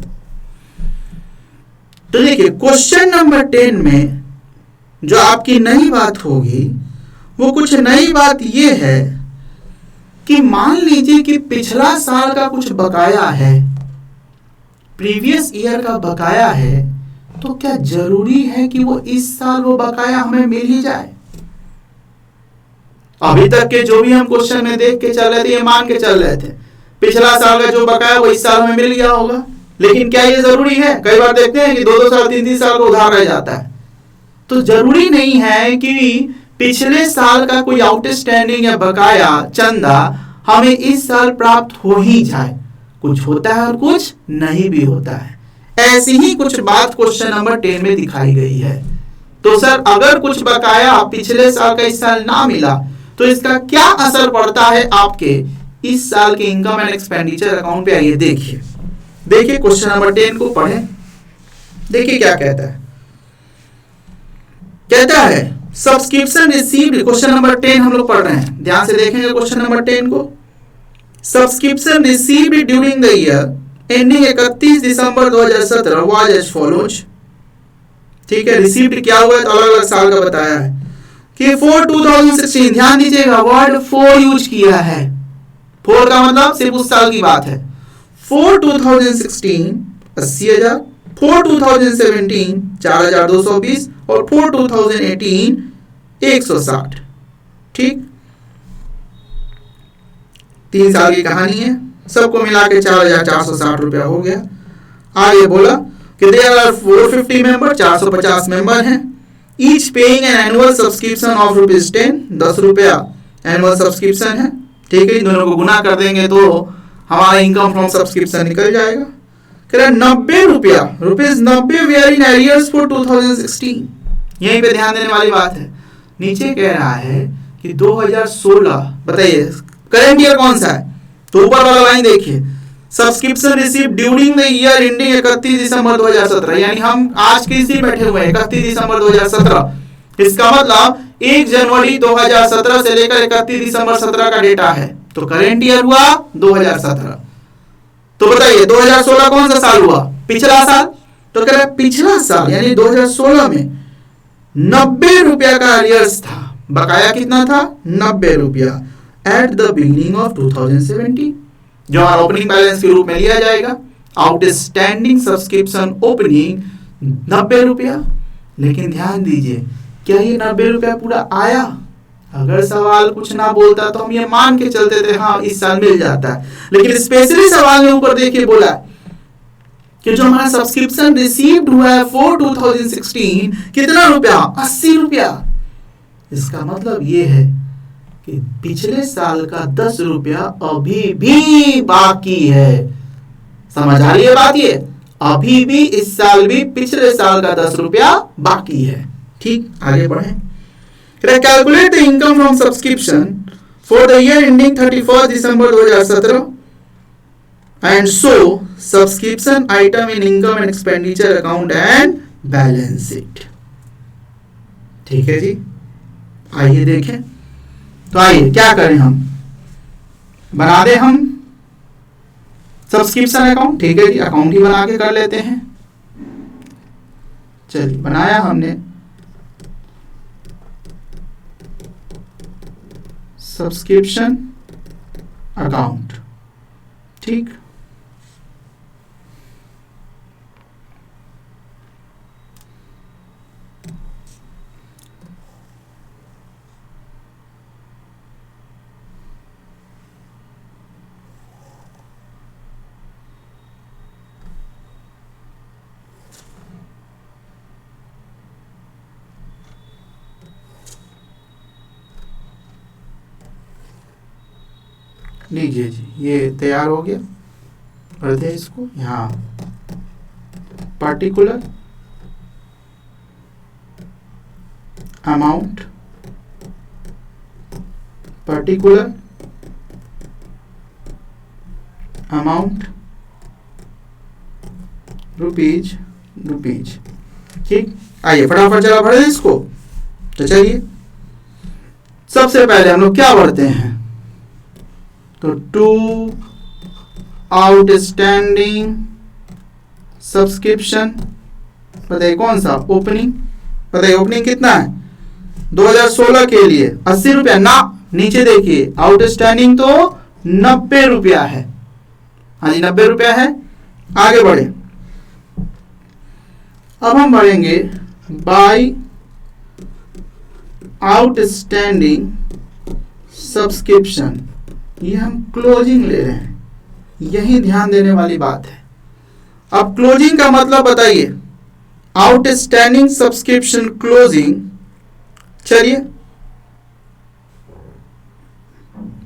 तो देखिए क्वेश्चन नंबर 10 में जो आपकी नई बात होगी वो कुछ नई बात ये है कि मान लीजिए कि पिछला साल का कुछ बकाया है, प्रीवियस ईयर का बकाया है, तो क्या जरूरी है कि वो इस साल वो बकाया हमें मिल ही जाए? अभी तक के जो भी हम क्वेश्चन में देख के चल रहे थे, ये मान के चल रहे थे पिछला साल का जो बकाया वो इस साल हमें मिल गया होगा। लेकिन क्या ये जरूरी है? कई बार देखते हैं कि 2-2 साल 3-3 साल का उधार रह जाता है। तो जरूरी नहीं है कि पिछले साल का कोई आउटस्टैंडिंग या बकाया चंदा हमें इस साल प्राप्त हो ही जाए। कुछ होता है और कुछ नहीं भी होता है। ऐसी ही कुछ बात क्वेश्चन नंबर 10 में दिखाई गई है। तो सर अगर कुछ बकाया पिछले साल का इस साल ना मिला तो इसका क्या असर पड़ता है आपके इस साल के इनकम एंड एक्सपेंडिचर अकाउंट पे? आइए देखिए। देखिए क्वेश्चन नंबर 10 को पढ़ें, देखिए क्या कहता है। कहता है सब्सक्रिप्शन रिसीव्ड, क्वेश्चन नंबर 10 हम लोग पढ़ रहे हैं, ध्यान से देखेंगे क्वेश्चन नंबर 10 को। Subscription received during the year ending 31 December 2017 was as follows. ठीक है, रिसीव्ड क्या हुआ है तो अलग अलग साल का बताया है कि फॉर 2016, ध्यान दीजिएगा वर्ड फॉर यूज किया है। फॉर का मतलब सिर्फ उस साल की बात है। फॉर 2016 80,000, फॉर 2017 4,220 और फॉर 2018 160। ठीक, 3 साल की कहानी है, सबको मिला के 4,460 रुपया हो गया। आगे बोला कि देयर आर 450 मेंबर, 450 मेंबर हैं, each paying an annual subscription of ₹10, 10 रुपया एनुअल सब्सक्रिप्शन है। ठीक है, इन दोनों को गुना कर देंगे तो हमारा इनकम फ्रॉम सब्सक्रिप्शन निकल जाएगा। कह रहा 90 रुपया, ₹90 वेयर इन एरियर्स फॉर 2016। यहीं पे ध्यान देने वाली बात है। नीचे कह रहा है कि 2016, बताइए करंट ईयर कौन सा है? तो ऊपर वाला लाइन देखिए, subscription receive during the year ending 31 December 2017, यानी हम आज किसी बैठे हुए हैं 31 दिसंबर 2017। इसका मतलब 1 जनवरी 2017 से लेकर 31 दिसंबर 17 का डेटा है, तो करंट ईयर हुआ 2017। तो बताइए 2016 कौन सा साल हुआ? पिछला साल। तो कह रहा है पिछला साल यानी 2016 में 90 रुपया का अरियर्स था, बकाया कितना था 90 रुपया एट द बिगिनिंग ऑफ 2017, जो हमारा ओपनिंग बैलेंस के रूप में लिया जाएगा। आउटस्टैंडिंग सब्सक्रिप्शन ओपनिंग 90 रुपया। लेकिन ध्यान दीजिए, क्या ये 90 रुपया पूरा आया? अगर सवाल कुछ ना बोलता तो हम ये मान के चलते थे हाँ इस साल मिल जाता है, लेकिन स्पेशली सवाल में ऊपर देखिए बोला कि जो हमारा सब्सक्रिप्शन रिसीव्ड हुआ है फॉर 2016 कितना रुपया 80 रुपया। इसका मतलब ये है कि पिछले साल का 10 रुपया अभी भी बाकी है। समझ आ रही है बात? ये अभी भी इस साल भी पिछले साल का 10 रुपया बाकी है। ठीक, आगे बढ़े। Calculate the income from subscription for the year ending 31 December 2017 and show subscription item in income and expenditure account and balance sheet। ठीक है जी, आइए देखें। तो आइए क्या करें, हम बना दे हम सब्सक्रिप्शन अकाउंट। ठीक है जी, अकाउंट ही बना के कर लेते हैं। चलिए बनाया हमने सब्सक्रिप्शन अकाउंट। ठीक, लीजिए जी, ये तैयार हो गया। कर दे इसको यहाँ particular amount, particular amount rupees. ठीक, आइए फटाफट जरा भर दे इसको। तो चलिए सबसे पहले हम लोग क्या भरते हैं, तो टू आउटस्टैंडिंग सब्सक्रिप्शन, बताइए कौन सा, ओपनिंग। बताइए ओपनिंग कितना है 2016 के लिए 80 रुपया ना, नीचे देखिए आउटस्टैंडिंग तो 90 रुपया है। हाँ जी 90 रुपया है। आगे बढ़े, अब हम बढ़ेंगे बाय आउटस्टैंडिंग सब्सक्रिप्शन। ये हम क्लोजिंग ले रहे हैं, यही ध्यान देने वाली बात है। अब क्लोजिंग का मतलब बताइए, आउटस्टैंडिंग सब्सक्रिप्शन क्लोजिंग। चलिए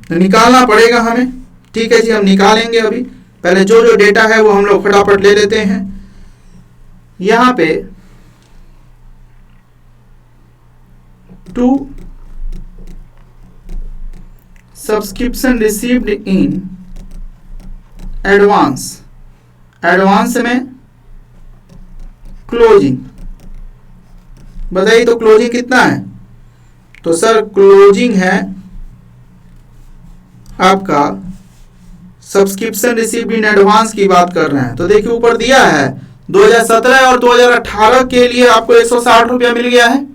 तो निकालना पड़ेगा हमें। ठीक है जी, हम निकालेंगे। अभी पहले जो जो डेटा है वो हम लोग फटाफट ले लेते हैं। यहां पे to subscription received in advance, advance में क्लोजिंग। बताइए तो क्लोजिंग कितना है, तो सर क्लोजिंग है आपका सब्सक्रिप्शन रिसीव्ड इन एडवांस की बात कर रहे हैं। तो देखिए ऊपर दिया है 2017 और 2018 के लिए आपको 160 रुपया मिल गया है।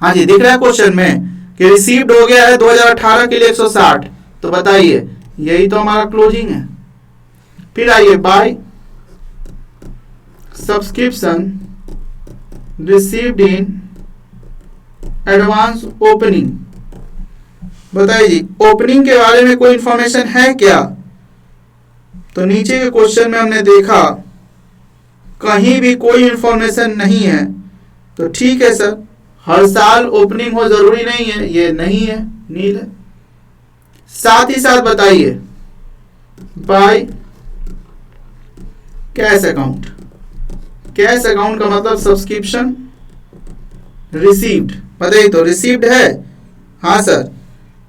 हाँ जी, दिख रहा है क्वेश्चन में कि रिसीव्ड हो गया है 2018 के लिए 160। तो बताइए यही तो हमारा क्लोजिंग है। फिर आइए by subscription received in advance opening. बताइए जी ओपनिंग के बारे में कोई इंफॉर्मेशन है क्या, तो नीचे के क्वेश्चन में हमने देखा कहीं भी कोई इंफॉर्मेशन नहीं है। तो ठीक है सर, हर साल ओपनिंग हो जरूरी नहीं है, ये नहीं है, नील है। साथ ही साथ बताइए by cash account. Cash account का मतलब सब्सक्रिप्शन रिसीव्ड। बताइए तो रिसीव्ड है, हाँ सर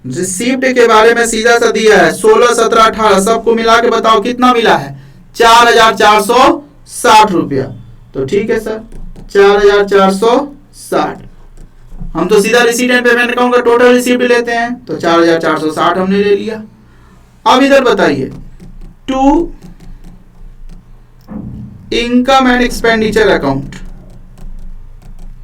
रिसीव्ड के बारे में सीधा सा दिया है 16, 17, 18 सबको मिला के बताओ कितना मिला है 4460 रुपया। तो ठीक है सर 4460। हम तो सीधा रिसीट एंड पेमेंट अकाउंट का टोटल रिसीव्ड लेते हैं, तो 4460 हमने ले लिया। अब इधर बताइए to income and expenditure account.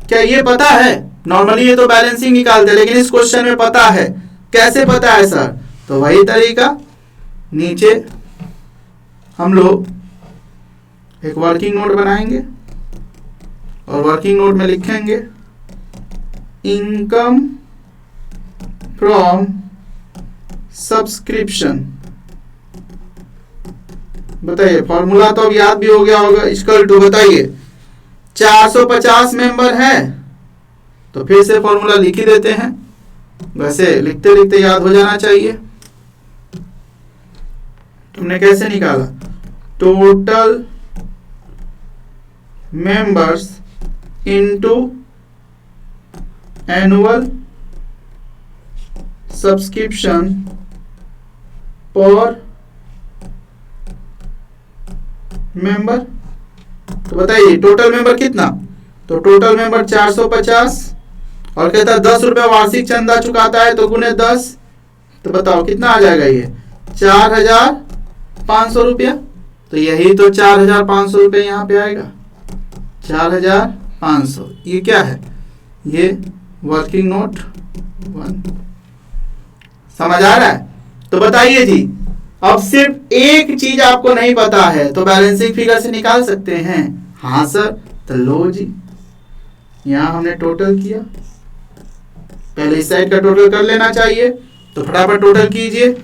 क्या ये पता है? नॉर्मली ये तो बैलेंसिंग निकालते हैं, लेकिन इस क्वेश्चन में पता है। कैसे पता है सर? तो वही तरीका, नीचे हम लोग एक वर्किंग नोट बनाएंगे और वर्किंग नोट में लिखेंगे इनकम फ्रॉम सब्सक्रिप्शन। बताइए, फॉर्मूला तो अब याद भी हो गया होगा, इक्वल टू, बताइए 450 मेंबर है तो फिर से फॉर्मूला लिख ही देते हैं, वैसे लिखते लिखते याद हो जाना चाहिए। तुमने कैसे निकाला? Total members into annual subscription per member. तो बताइए टोटल मेंबर कितना? तो टोटल मेंबर 450 और कहता है 10 रुपया वार्षिक चंदा चुकाता है तो गुने 10, तो बताओ कितना आ जाएगा? ये 4500 रुपया। तो यही तो 4500 रुपये यहाँ पे आएगा, 4500। ये क्या है? ये वर्किंग नोट 1। समझ आ रहा है? तो बताइए जी, अब सिर्फ एक चीज आपको नहीं पता है तो बैलेंसिंग फिगर से निकाल सकते हैं। हाँ सर, तो लो जी, यहां हमने टोटल किया, पहले इस साइड का टोटल कर लेना चाहिए, तो फटाफट टोटल कीजिए।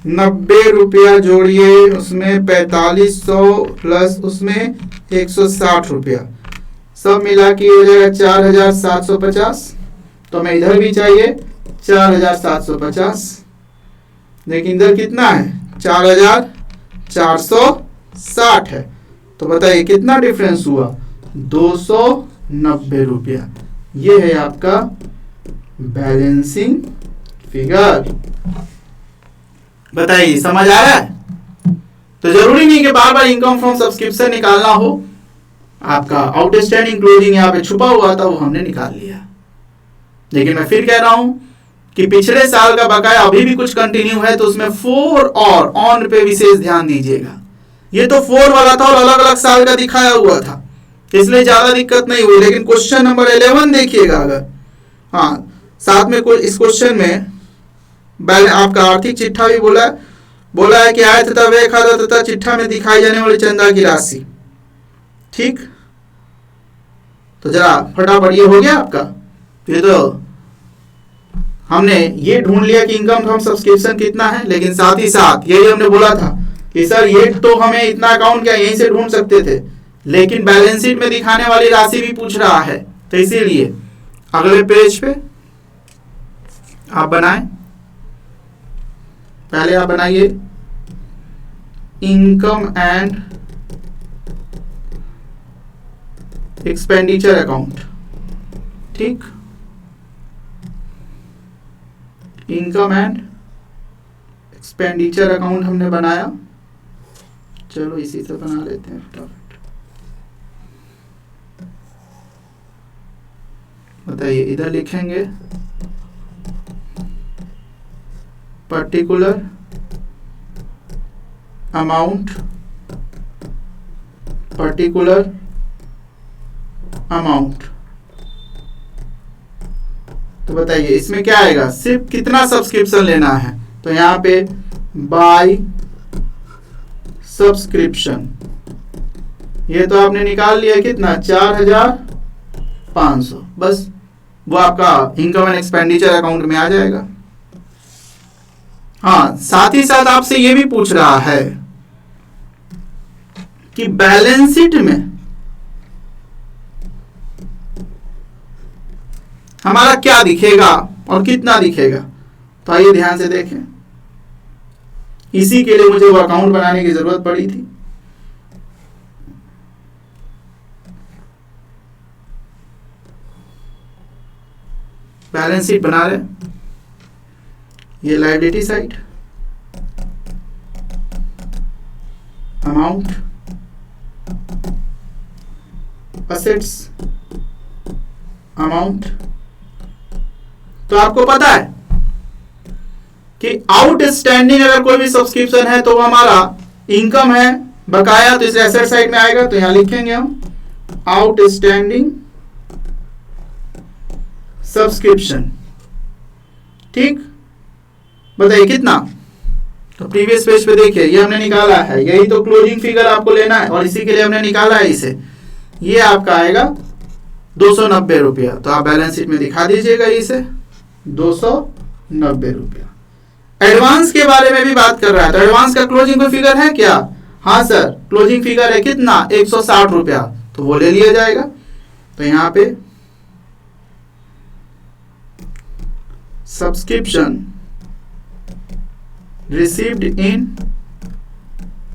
90 रुपया जोड़िए, उसमें 4500 प्लस उसमें 160 रुपया, सब मिला के हो जाएगा 4750। तो हमें इधर भी चाहिए 4750, लेकिन इधर कितना है? 4460 है। तो बताइए कितना डिफरेंस हुआ? 290 रुपया। ये है आपका बैलेंसिंग फिगर। बताइए समझ आ रहा है? तो जरूरी नहीं कि बार बार इनकम फ्रॉम सब्सक्रिप्शन निकालना हो। आपका आउटस्टैंडिंग क्लोजिंग यहाँ पे छुपा हुआ था, वो हमने निकाल लिया। लेकिन मैं फिर कह रहा हूं कि पिछले साल का बकाया अभी भी कुछ कंटिन्यू है, तो उसमें 4 और ऑन पे विशेष ध्यान दीजिएगा। ये तो 4 वाला था और अलग अलग साल का दिखाया हुआ था, इसलिए ज्यादा दिक्कत नहीं हुई। लेकिन क्वेश्चन नंबर 11 देखिएगा अगर, हाँ साथ में इस क्वेश्चन में आपका आर्थिक चिट्ठा भी बोला है कि आय तथा व्यय खाता तथा चिट्ठा में दिखाई जाने वाली चंदा की राशि। ठीक, तो जरा फटाफट ये हो गया आपका। ये तो हमने ये ढूंढ लिया कि इनकम फ्रॉम सब्सक्रिप्शन कितना है, लेकिन साथ ही साथ यही हमने बोला था कि सर ये तो हमें इतना अकाउंट क्या यहीं से ढूंढ सकते थे, लेकिन बैलेंस शीट में दिखाने वाली राशि भी पूछ रहा है, तो इसीलिए अगले पेज पे आप बनाएं। पहले आप बनाइए इनकम एंड एक्सपेंडिचर अकाउंट। ठीक, इनकम एंड एक्सपेंडिचर अकाउंट हमने बनाया। चलो इसी से बना लेते हैं फटाफट। बताइए, इधर लिखेंगे पर्टिकुलर अमाउंट, पर्टिकुलर अमाउंट। तो बताइए इसमें क्या आएगा? सिर्फ कितना सब्सक्रिप्शन लेना है, तो यहां पे बाय सब्सक्रिप्शन, ये तो आपने निकाल लिया कितना? 4500। बस वो आपका इनकम एंड एक्सपेंडिचर अकाउंट में आ जाएगा। हाँ, साथ ही साथ आपसे ये भी पूछ रहा है कि बैलेंस शीट में हमारा क्या दिखेगा और कितना दिखेगा। तो आइए ध्यान से देखें, इसी के लिए मुझे वो अकाउंट बनाने की जरूरत पड़ी थी। बैलेंस शीट बना रहे, ये liability side, amount, assets, amount. तो आपको पता है कि आउटस्टैंडिंग अगर कोई भी सब्सक्रिप्शन है तो वो हमारा इनकम है बकाया तो इस एसेट साइड में आएगा, तो यहां लिखेंगे हम आउटस्टैंडिंग सब्सक्रिप्शन। ठीक, बताइए कितना। तो प्रीवियस पेज पे देखिए ये हमने निकाला है, यही तो क्लोजिंग फिगर आपको लेना है और इसी के लिए हमने निकाला है इसे। ये आपका आएगा 290 रुपया। तो आप बैलेंस शीट में दिखा दीजिएगा इसे 290 रुपया। एडवांस के बारे में भी बात कर रहा है, तो एडवांस का क्लोजिंग कोई फिगर है क्या? हाँ सर, क्लोजिंग फिगर है कितना? 160 रुपया। तो वो ले लिया जाएगा। तो यहां पे सब्सक्रिप्शन रिसीव्ड इन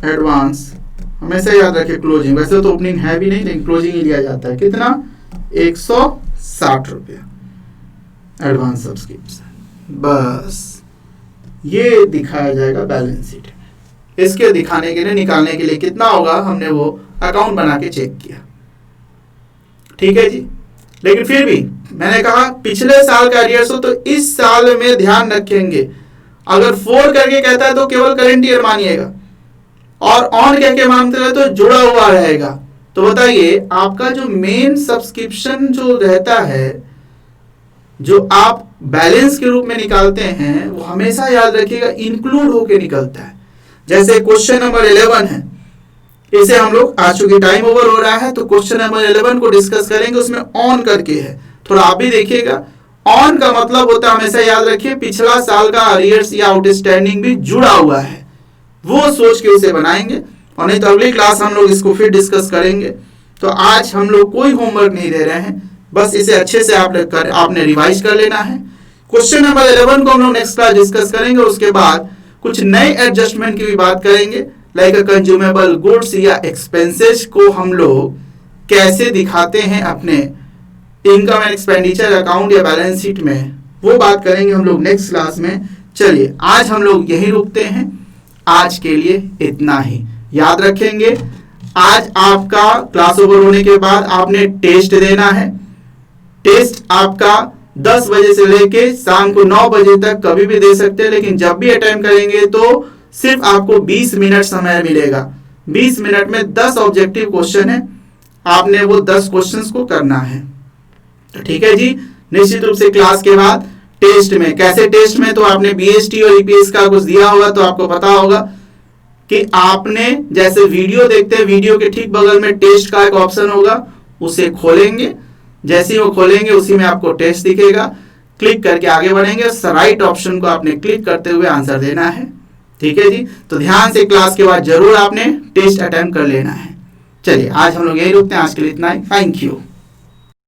एडवांस, हमेशा याद रखिए क्लोजिंग, वैसे तो ओपनिंग है भी नहीं लेकिन क्लोजिंग ही लिया जाता है। कितना? 160 रुपया एडवांस सब्सक्रिप्शन। बस ये दिखाया जाएगा बैलेंस शीट में। इसके दिखाने के लिए, निकालने के लिए कितना होगा हमने वो अकाउंट बना के चेक किया। ठीक है जी, लेकिन फिर भी मैंने कहा पिछले साल का अरियर्स हो तो इस साल में ध्यान रखेंगे। अगर 4 करके कहता है तो केवल करंट ईयर मानिएगा, और ऑन कह के मानते रहे तो जुड़ा हुआ रहेगा। तो बताइए आपका जो मेन सब्सक्रिप्शन जो रहता है, जो आप बैलेंस के रूप में निकालते हैं, वो हमेशा याद रखिएगा इंक्लूड होके निकलता है। जैसे क्वेश्चन नंबर 11 है, इसे हम लोग, आज चूंकि टाइम ओवर हो रहा है तो क्वेश्चन नंबर 11 को डिस्कस करेंगे, उसमें ऑन करके है। थोड़ा आप भी देखिएगा, ऑन का मतलब होता है, हमेशा याद रखिए पिछला साल का अरियर्स या आउटस्टैंडिंग भी जुड़ा हुआ है, वो सोच के उसे बनाएंगे। और नहीं तो अगली क्लास हम लोग इसको फिर डिस्कस करेंगे। तो आज हम लोग कोई होमवर्क नहीं दे रहे हैं, बस इसे अच्छे से आपने रिवाइज कर लेना है। क्वेश्चन नंबर 11 को हम लोग नेक्स्ट क्लास डिस्कस करेंगे। उसके बाद कुछ नए एडजस्टमेंट की भी बात करेंगे, लाइक कंज्यूमेबल गुड्स या एक्सपेंसेस को हम लोग कैसे दिखाते हैं अपने इनकम एंड एक्सपेंडिचर अकाउंट या बैलेंस शीट में, वो बात करेंगे हम लोग नेक्स्ट क्लास में। चलिए आज हम लोग यही रुकते हैं, आज के लिए इतना ही। याद रखेंगे आज आपका क्लास ओवर होने के बाद आपने टेस्ट देना है। टेस्ट आपका 10 बजे से लेके शाम को 9 बजे तक कभी भी दे सकते हैं, लेकिन जब भी अटेम्प्ट करेंगे तो सिर्फ आपको 20 मिनट समय मिलेगा। 20 मिनट में 10 ऑब्जेक्टिव क्वेश्चन है, आपने वो 10 क्वेश्चंस को करना है। तो ठीक है जी, निश्चित रूप से क्लास के बाद टेस्ट में, कैसे टेस्ट में, तो आपने बीएसटी और ईपीएस का कुछ दिया होगा तो आपको पता होगा कि आपने जैसे वीडियो देखते हैं, वीडियो के ठीक बगल में टेस्ट का एक ऑप्शन होगा, उसे खोलेंगे। जैसे ही वो खोलेंगे उसी में आपको टेस्ट दिखेगा, क्लिक करके आगे बढ़ेंगे। राइट ऑप्शन को आपने क्लिक करते हुए आंसर देना है। ठीक है जी, तो ध्यान से क्लास के बाद जरूर आपने टेस्ट अटेम्प्ट कर लेना है। चलिए आज हम लोग यही रुकते हैं, आज के लिए इतना ही। Thank you.